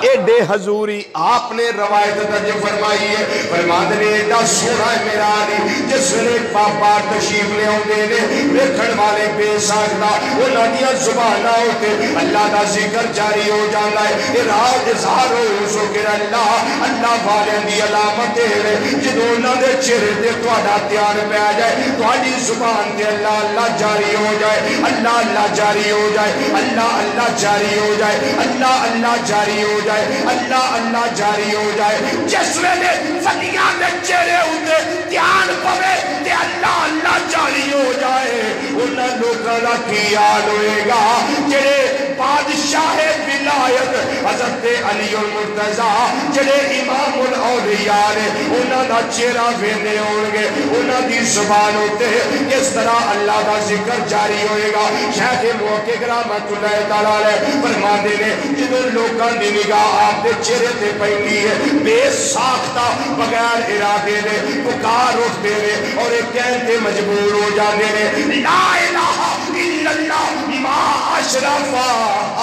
ایڈے حضوری آپ نے روایت درج فرمائی ہے فرماتے نے ایڈا سونا ہے میرا علی جس نے پاپا تشریف لے ہوندے نے ویکھن والے بے ساکتا انہاں دیاں زباناں ہوتے اللہ دا ذکر جاری ہو جانا ہے راز اظہار ہو ذکر اللہ اللہ والے دی علامت ہے جدوں انہاں دے چہرے تے تہاڈا دھیان پہ آ جائے تہاڈی زبان تے اللہ اللہ جاری ہو جائے اللہ اللہ جاری ہو جائے اللہ اللہ جاری ہو جائے اللہ اللہ جاری ہو جائے اللہ اللہ جاری ہو جائے جس ویلے فتیاں دے چہرے ہوتے دھیان پوے تے اللہ اللہ جاری ہو جائے انہاں لوکاں دا کی حال ہوئے گا جڑے بادشاہ ولایت حضرت علی المرتضی جڑے امام الاولیاء نے انہاں دا چہرہ ویندے ہون گے انہاں دی زبان ہوتے اس طرح اللہ دا ذکر جاری ہوئے گا شیخ محقق رحمت اللہ تعالی علیہ فرماندے نے جدوں لوکاں دی نگاہ آپ دے چہرے تے پیندی ہے بے ساختہ بغیر ارادے نے پکار اٹھتے نے اور ایک کہتے مجبور ہو جانے نے لا الہ الا اللہ ما اشرف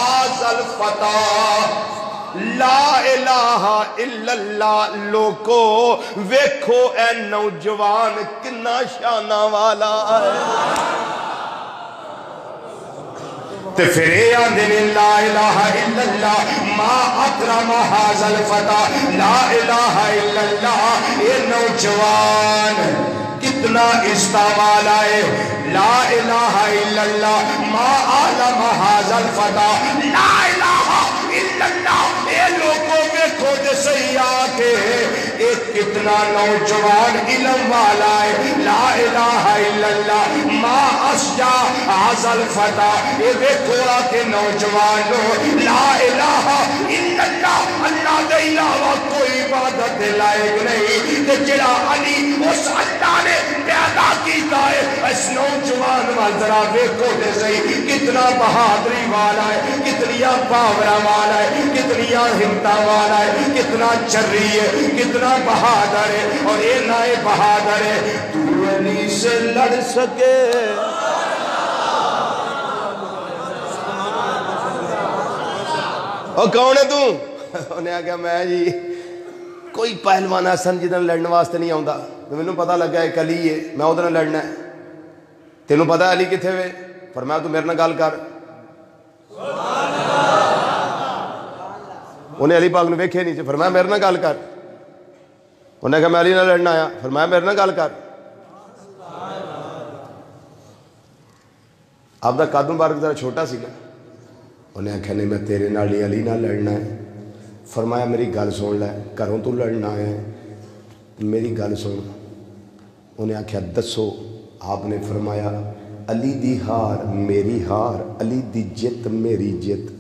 آزل فتح لا الہ الا اللہ لوکو ویکھو اے نوجوان کنا شانہ والا ہے تے پھر اے آندے نے لا الہ الا اللہ ما اکرم ھذا الفتى لا الہ الا اللہ اے نوجوان کتنا استعمال آئے لا الہ الا اللہ ما عالم ھذا الفتى لا الہ الا اللہ اے لوگوں میں کھوڑ صحیح آکے ایک کتنا نوجوان علم والا ہے لا الہ الا اللہ ما اسجا ھذا الفتى اے دیکھو آکے نوجوانوں لا الہ الا اللہ اللہ دے علاوہ کوئی عبادت لائق نہیں کہ جڑا علی اس اللہ نے پیدا کیتا ہے اس نوجوان منظرہ دیکھو دے صحیح کتنا بہادری والا ہے کتنیا پاورہ والا ہے کتنیا ہمتا والا ہے کتنا چری ہے کتنا بہادر ہے اور اے نائے بہادر ہے تو علی سے لڑ سکے اور کون ہے تو انہیں آگیا میں جی کوئی پہلوان ایسن جدن لڑنے واسطے نہیں آؤں تو میں نے پتا لگا ایک علی ہے میں ادھر لڑنا ہے تینوں پتا علی کتھے ہوئے فرمایا تو میرے نہ گال کر انہیں علی پاک نے ویکھے نہیں فرمایا میرے نہ گال کر انہیں کہا میں علی نہ لڑنا آیا فرمایا میرے نہ گال کر آپ دا قد مبارک ذرا چھوٹا سی گا انہیں کہا نہیں میں تیرے نال علی نہ لڑنا ہے فرمایا میری گل سن لے گھروں تو لڑنا ہے میری گل سن انہیں آخیا دسو آپ نے فرمایا علی دی ہار میری ہار علی دی جت میری جت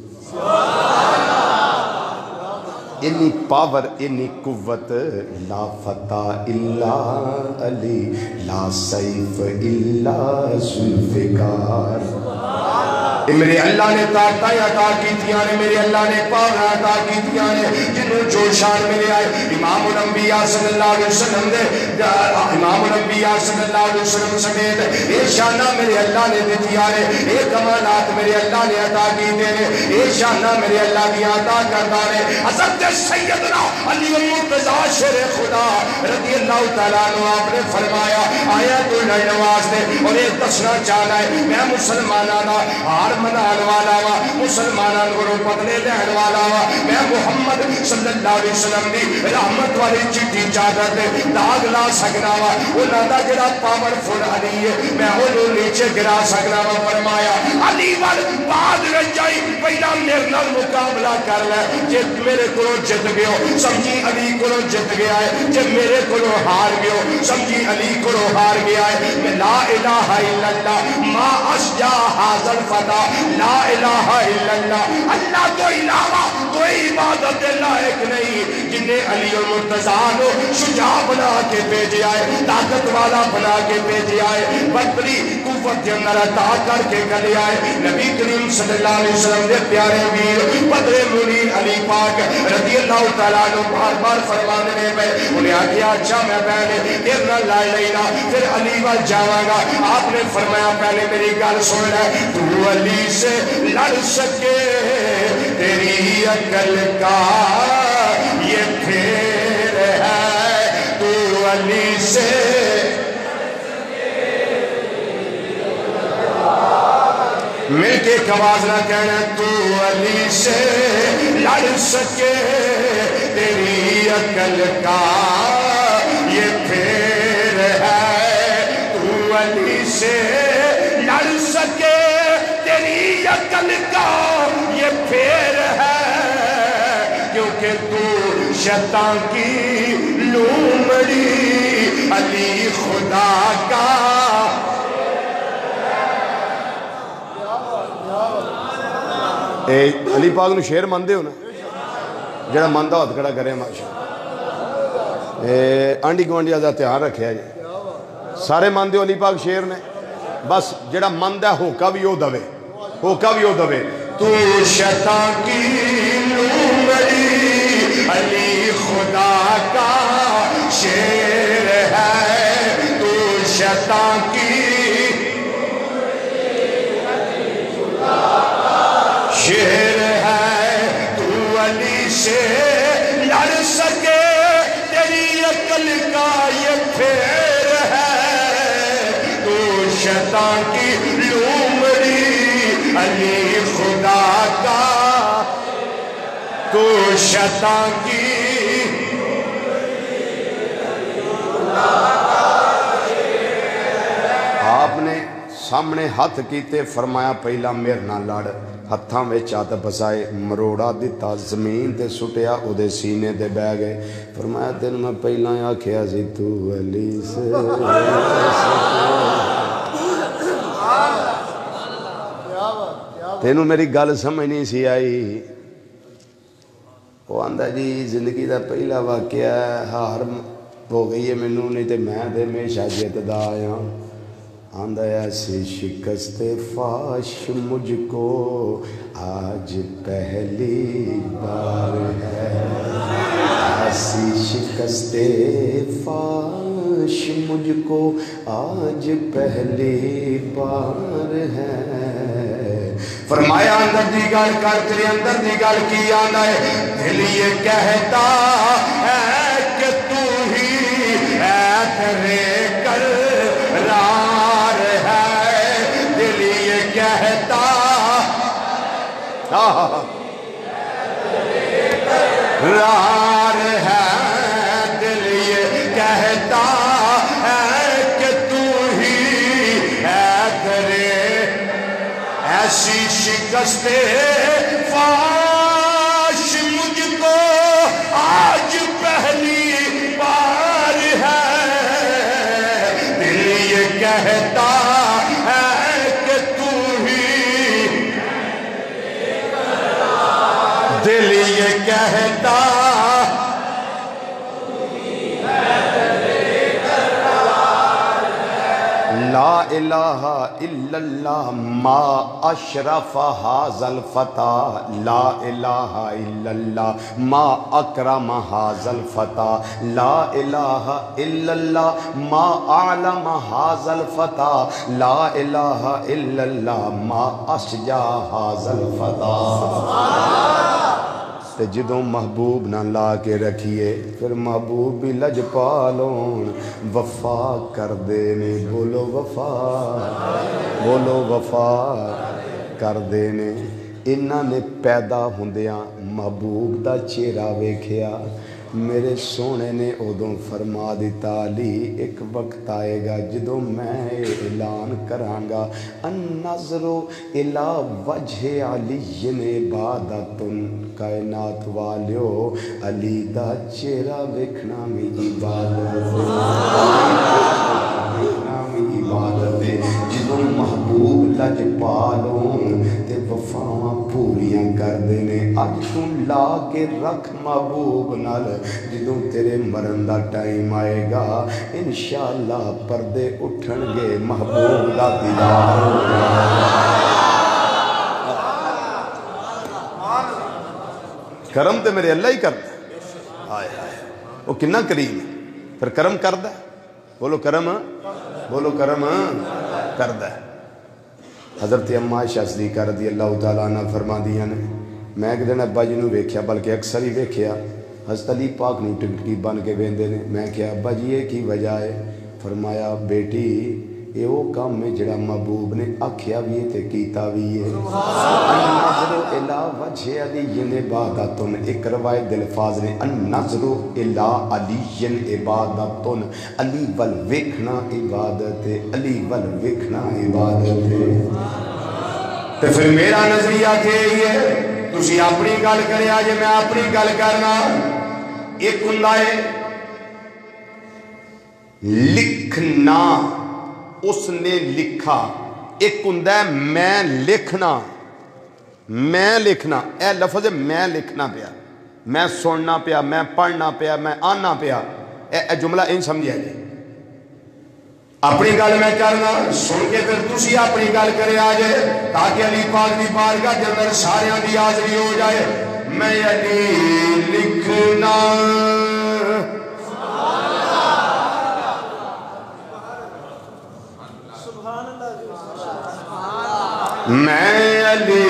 انی پاور انی قوت لا فتح الا علی لا سیف الا ذوالفقار میرے اللہ نے طاقتیں عطا کی تھیاں نے میرے اللہ نے پاور عطا کی تھیاں نے جنہوں جو شان میرے آئے امام الانبیاء صلی اللہ علیہ وسلم دے امام الانبیاء صلی اللہ علیہ وسلم سمیت اے شانہ میرے اللہ نے دی تھیاں نے اے کمالات میرے اللہ نے عطا کی دے نے اے شانہ میرے اللہ کی عطا کرتا نے حضرت سیدنا علی المرتضی شیر خدا رضی اللہ تعالیٰ عنہ آپ نے فرمایا آیا تو لڑنے واسطے اور ایک دسنا چاہنا ہے میں مسلمانانا ہار تہوار منان والا وا مسلمانوں کو بدلے لین والا وا میں محمد صلی اللہ علیہ وسلم دی رحمت والی چٹی چادر تے داغ لا سکنا وا انہاں دا جڑا پاورفل علی ہے میں انہوں نیچے گرا سکنا وا فرمایا علی وال بعد رہ جائی پہلا میرے نال مقابلہ کر لے جے میرے کو جت گئے سمجھی علی کو جت گیا ہے جے میرے کو ہار گئے سمجھی علی کو ہار گیا ہے میں لا الہ الا اللہ ما اشجع ھذا الفتى لا الہ الا اللہ اللہ تو علاوہ کوئی عبادت لائق نہیں جنہیں علی المرتضیٰ کو شجاع بنا کے بھیجا ہے طاقت والا بنا کے بھیجا ہے بدری قوت کے اندر عطا کر کے گلے آئے نبی کریم صلی اللہ علیہ وسلم نے پیارے ویر بدر منیر علی پاک رضی اللہ تعالیٰ عنہ بار بار فرمانے میں انہیں آگیا اچھا میں پہلے اتنا لائے لینا پھر علی وال جاواں گا آپ نے فرمایا پہلے میری گل سن لے تو علی سے لڑ سکے تیری عقل کا یہ پھیر ہے تو علی سے مل کے ایک آواز نہ کہنا تو علی سے لڑ سکے تیری عقل کا یہ پھیر ہے تو علی سے لڑ سکے تیری عقل کا یہ پھیر ہے کیونکہ تو شیطان کی لومڑی علی خدا کا علی پاک نو شیر مندے ہو نا جڑا مندہ ہاتھ کھڑا کرے ماشاء آنڈی گوانڈی آزا تیار رکھے جی سارے مندے ہو علی پاک شیر نے بس جڑا مندہ ہوکا بھی ہو دوے ہوکا بھی ہو دوے تو شیطان کی لومڑی علی خدا کا شیر ہے تو شیطان کی شیر ہے تو علی سے لڑ سکے تیری عقل کا یہ پھیر ہے تو شیطان کی لومڑی علی خدا کا تو شیطان کی آپ نے سامنے ہاتھ کیتے فرمایا پہلا میرے نہ لڑ ہتھاں میں چاہتا بسائے مروڑا دیتا زمین تے سٹیا او دے سینے تے بہ گئے فرمایا تین میں پہلا آکھیا سی تو علی سے تینوں میری گل سمجھ نہیں سی آئی وہ آندہ جی زندگی دا پہلا واقعہ ہار ہو گئی ہے منوں نہیں تے میں دے ہمیشہ جیتدا آیا آندہ ایسی شکست فاش مجھ کو آج پہلی بار ہے ایسی شکست فاش مجھ کو آج پہلی بار ہے فرمایا اندر دی گل کر تیرے اندر دی گل کی آنا ہے دل یہ کہتا ہے کہ تو ہی اعترے کر رار ہے دل یہ کہتا رار ہے دل یہ کہتا ہے کہ تو ہی اعترے ایسی شکست فاش مجھ کو آج پہلی بار ہے دل یہ کہتا ہے کہ تو ہی دل یہ کہتا لا الہ الا اللہ ما اشرف ھذا الفتى لا الہ الا اللہ ما اکرم ھذا الفتى لا الہ الا اللہ ما اعلم ھذا الفتى لا الہ الا اللہ ما اشجع ھذا الفتى تے جدوں محبوب نہ لا کے رکھیے پھر محبوب بھی لج پالون وفا کر دینے بولو وفا کر دینے انہاں نے پیدا ہوندیاں محبوب دا چہرہ ویکھیا میرے سونے نے ادوں فرما دیتا علی ایک وقت آئے گا جدوں میں اعلان کرانگا النظر الی وجہ علی عبادت کائنات والیو علی دا چہرہ ویکھنا میں عبادت ہے جدوں محبوب لج پالوں تے وفاواں پوریاں کر دینے اج تو لا کے رکھ محبوب نال جدوں تیرے مرن دا ٹائم آئے گا انشاءاللہ پردے اٹھن گے محبوب دا دیدار ہوگا کرم تے میرے اللہ ہی کرتا آئے آئے وہ کنا کریم ہے پھر کرم کردہ بولو کرم کردہ حضرت اما عائشہ صدیقہ رضی اللہ تعالیٰ عنہ فرما دیا نے میں ایک دن ابا جی نو ویکھیا بلکہ اکثر ہی ویکھیا حضرت علی پاک نو ٹکٹکی بن کے ویندے نے میں کہا ابا جی یہ کی وجہ ہے فرمایا بیٹی یہ وہ کام ہے جڑا محبوب نے آکھیا بھی ہے تے کیتا بھی ہے النظر الی وجہ علی عبادت ایک روایت الفاظ نے النظر الی علی عبادت علی ول ویکھنا عبادت ہے علی ول ویکھنا عبادت ہے تے پھر میرا نظریہ کہ یہ تسی اپنی گل کرے آج میں اپنی گل کرنا ایک ہوندا ہے لکھنا اس نے لکھا ایک ہوندا ہے میں لکھنا اے لفظ میں لکھنا پیا میں سننا پیا میں پڑھنا پیا میں آنا پیا اے جملہ ان سمجھیا جی اپنی گل میں کرنا سن کے پھر تسی اپنی گل کرے آ جائے تاکہ علی پاک دی بارگاہ کے اندر ساریاں دی حاضری ہو جائے میں علی لکھنا میں علی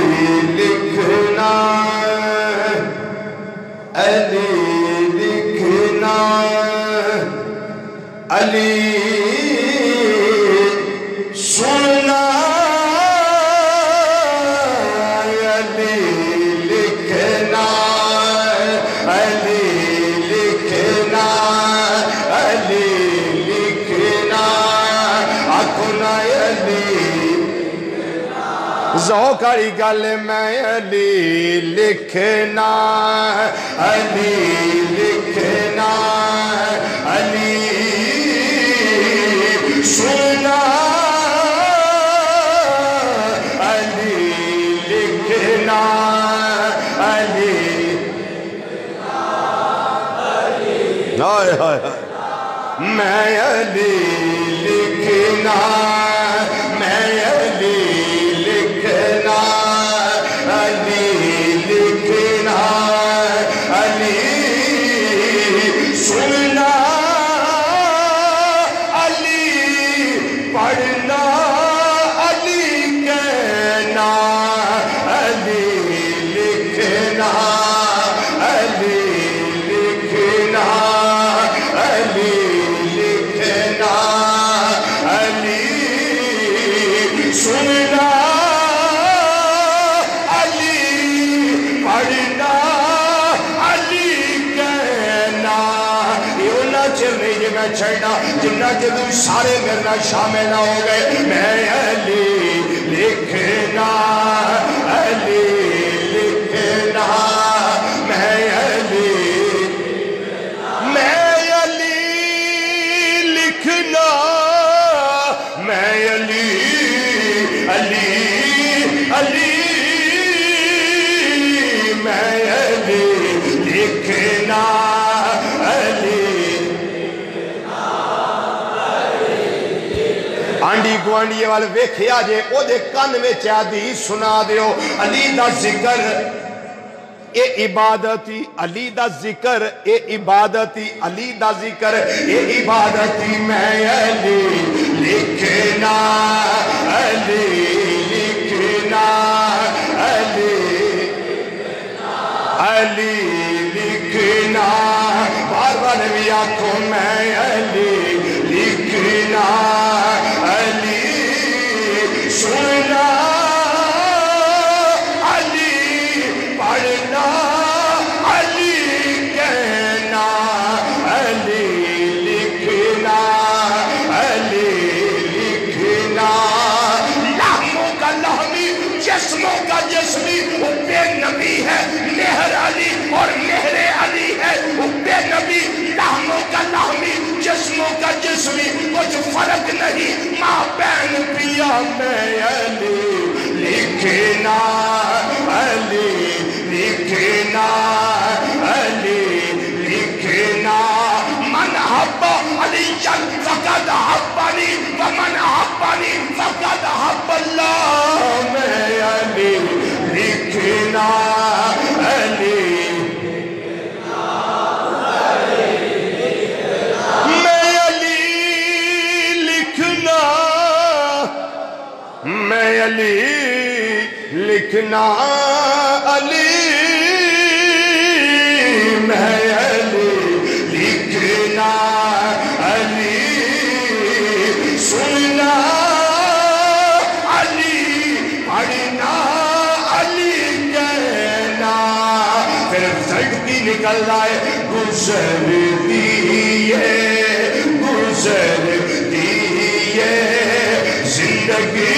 لکھنا علی لکھنا علی سننا علی لکھنا علی لکھنا علی لکھنا آنکھنا علی ذوق والی گل میں علی لکھنا علی لکھنا علی سننا علی لکھنا علی میں علی لکھنا میں علی لکھنا علی لکھنا علی سننا علی پڑھنا علی کہنا علی لکھنا علی لکھنا علی لکھنا علی سننا علی پڑھنا علی کہنا یہ انہا چل رہی ہے میں چھڑنا جنہ جدو سارے میرنا شامل نہ ہو گئے میں علی لکھنا علی لکھنا میں علی لکھنا میں علی علی علی میں علی لکھنا علی آنڈی گوانڈی والے ویکھیا جے او دے کان میں حدیث سنا دیو علی دا ذکر اے عبادتی علی دا ذکر اے عبادتی علی دا ذکر اے عبادتی میں علی لکھنا علی لکھنا علی علی لکھنا بار بار بھی آنکھوں میں علی لکھنا علی سننا فرق نہیں ماں بہن پیا میں علی لکھنا علی لکھنا علی لکھنا من حب علی فقد حبنی ومن حبنی فقد حب اللہ میں علی لکھنا علی میں علی لکھنا علی میں علی لکھنا علی سننا علی پڑھنا علی کہنا پھر زندگی نکل جائے گزرتی ہے گزرتی ہے زندگی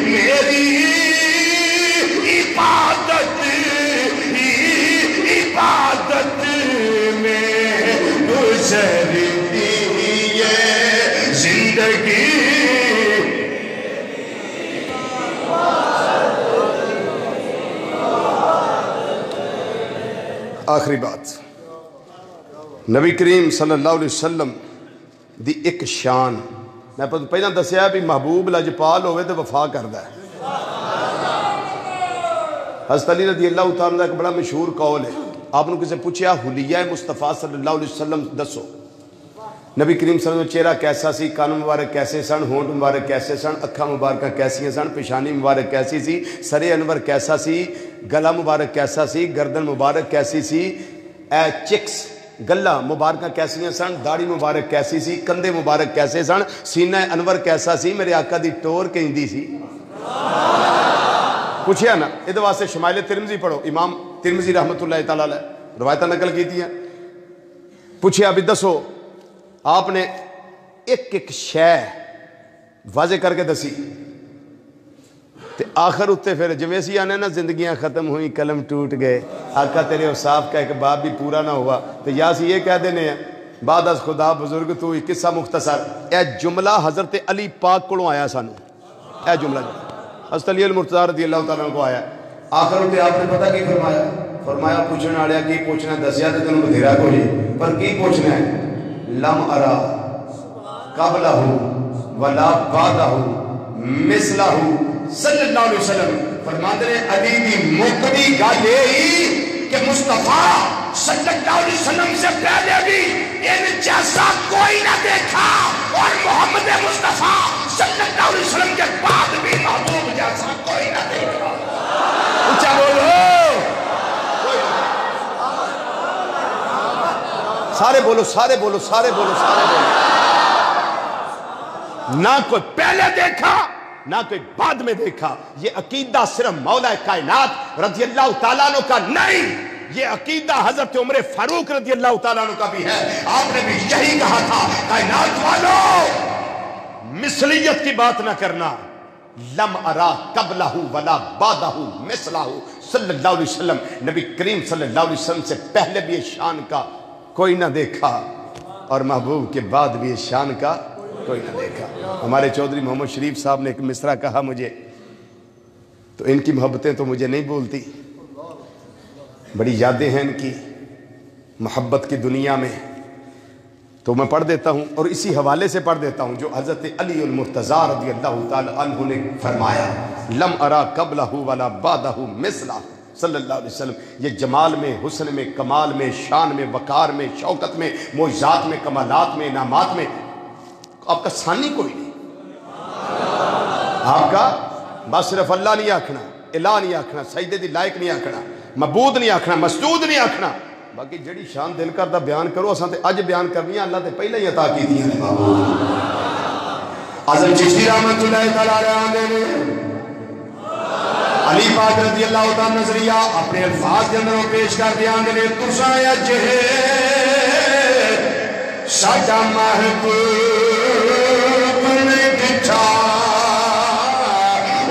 میری عبادت میں گزرتی ہے زندگی آخری بات نبی کریم صلی اللہ علیہ وسلم دی ایک شان میں پہلے دسیا بھی محبوب لجپال ہوئے تو وفا کردہ ہے حضرت علی رضی اللہ تعالیٰ کا ایک بڑا مشہور قول ہے آپ نے کسی پوچھیا حلیہ مصطفیٰ صلی اللہ علیہ وسلم دسو نبی کریم صلی اللہ علیہ وسلم چہرہ کیسا سی کان مبارک کیسے سن ہونٹ مبارک کیسے سن اکھاں مبارکہ کیسی سن پیشانی مبارک کیسی سی سر انور کیسا سی گلا مبارک کیسا سی گردن مبارک کیسی سی اے چکس گلہ مبارکہ کیسی سن داڑھی مبارک کیسی سی کندھے مبارک کیسے سن سینہ انور کیسا سی میرے آقا دی ٹور کہندی سی پوچھیا نا ادھر واسطے شمائل ترمذی پڑھو امام ترمذی رحمت اللہ تعالیٰ علیہ روایتہ نقل کی تھی ہیں پوچھیا ابھی دسو آپ نے ایک ایک شے واضح کر کے دسی تے آخر اتے پھر جویں سی آنے نا زندگیاں ختم ہوئی قلم ٹوٹ گئے آقا تیرے اوصاف کا ایک باب بھی پورا نہ ہوا تو یا سی یہ کہہ دینے ہیں بعد از خدا بزرگ تو قصہ مختصر اے جملہ حضرت علی پاک کو آیا سانو اے جملہ حضرت علی المرتضیٰ رضی اللہ تعالیٰ کو آیا آخر اتے آپ نے پتہ کی فرمایا فرمایا پوچھنے آڑیا کی پوچھنا دسیا تو تنوں بدھیرا کو جی پر کی پوچھنا ہے لم ارا قبلہ ولا بعدہ مثلہ صلی اللہ علیہ وسلم فرماتے ہیں علی دی مقدی گل یہی کہ مصطفیٰ صلی اللہ علیہ وسلم سے پہلے بھی ان جیسا کوئی نہ دیکھا اور محمد مصطفیٰ صلی اللہ علیہ وسلم کے بعد بھی محبوب جیسا کوئی نہ دیکھا اچھا بولو سارے بولو سارے بولو سارے بولو سارے بولو نہ کوئی پہلے دیکھا نہ کوئی بعد میں دیکھا یہ عقیدہ صرف مولا کائنات رضی اللہ تعالیٰ عنہ کا نہیں یہ عقیدہ حضرت عمر فاروق رضی اللہ تعالیٰ عنہ کا بھی ہے آپ نے بھی یہی کہا تھا کائنات والو مثلیت کی بات نہ کرنا لم ارا قبلہ ولا بعدہ مثلہ صلی اللہ علیہ وسلم نبی کریم صلی اللہ علیہ وسلم سے پہلے بھی اس شان کا کوئی نہ دیکھا اور محبوب کے بعد بھی اس شان کا کوئی نہ دیکھا ہمارے چودھری محمد شریف صاحب نے ایک مصرع کہا مجھے تو ان کی محبتیں تو مجھے نہیں بولتی بڑی یادیں ہیں ان کی محبت کی دنیا میں تو میں پڑھ دیتا ہوں اور اسی حوالے سے پڑھ دیتا ہوں جو حضرت علی المرتضیٰ رضی اللہ تعالی عنہ نے فرمایا لم ارا قبلہ ولا بعدہ مثلہ صلی اللہ علیہ وسلم یہ جمال میں حسن میں کمال میں شان میں وقار میں شوکت میں معجزات میں کمالات میں انعامات میں آپ کا ثانی کوئی نہیں آپ کا بس صرف اللہ نہیں آکھنا الہ نہیں آکھنا سجدے دی لائق نہیں آکھنا معبود نہیں آکھنا مسجود نہیں آکھنا باقی جڑی شان دل کردہ بیان کرو اساں تے اج بیان کرنی اللہ تے پہلے ہی عطا کی دیا اعظم چشتی رحمت اللہ تعالیٰ علیہ علی پاک رضی اللہ تعالیٰ نظریہ اپنے الفاظ کے اندر پیش کر دیا اندر تُساں اجہے ساڈا محبوب نے دکھا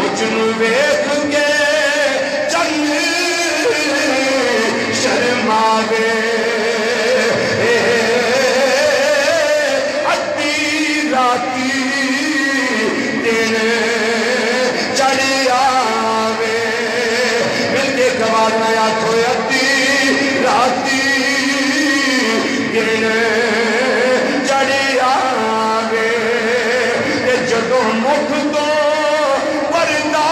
اجنو ویکھ کے چند شرماوے ادھی دن چڑھی آوے مل کے گوار نہ آکھو ادھی راتی دن چڑھی آوے جدوں مکھ تو پردہ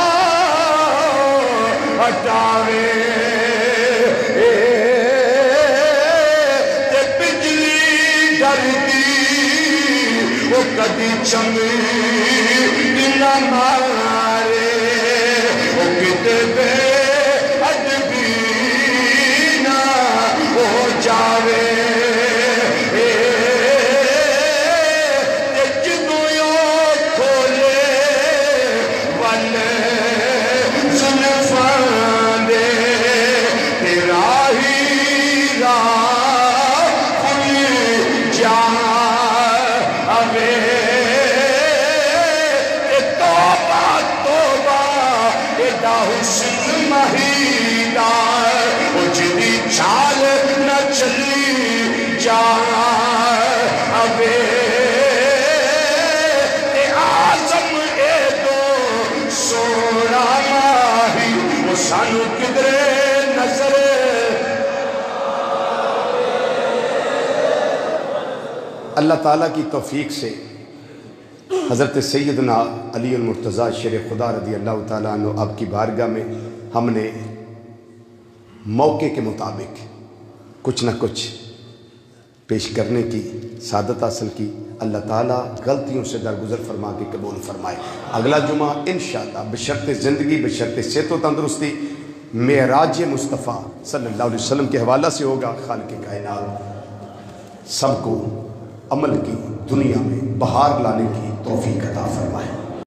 ہٹاوے کدی چمی نہ مارے وہ کتے بے ادبی نہ ہو جاوے جدوں کھولے والے زلفاں دے تیرا ہی راہ کھل جاوے حسن مہیدہ وہ جدی چال نہ چلی جاوے آزم اے دو سونا ماہی وہ سانو کدرے نظر اللہ تعالیٰ کی توفیق سے حضرت سیدنا علی المرتضیٰ شیر خدا رضی اللہ تعالیٰ عنہ آپ کی بارگاہ میں ہم نے موقع کے مطابق کچھ نہ کچھ پیش کرنے کی سعادت حاصل کی۔ اللہ تعالیٰ غلطیوں سے درگزر فرما کے قبول فرمائے۔ اگلا جمعہ انشاءاللہ بشرط زندگی بشرط صحت و تندرستی معراج مصطفیٰ صلی اللہ علیہ وسلم کے حوالہ سے ہوگا۔ خالق کائنات سب کو عمل کی دنیا میں بہار لانے کی توفیق عطا فرمائے۔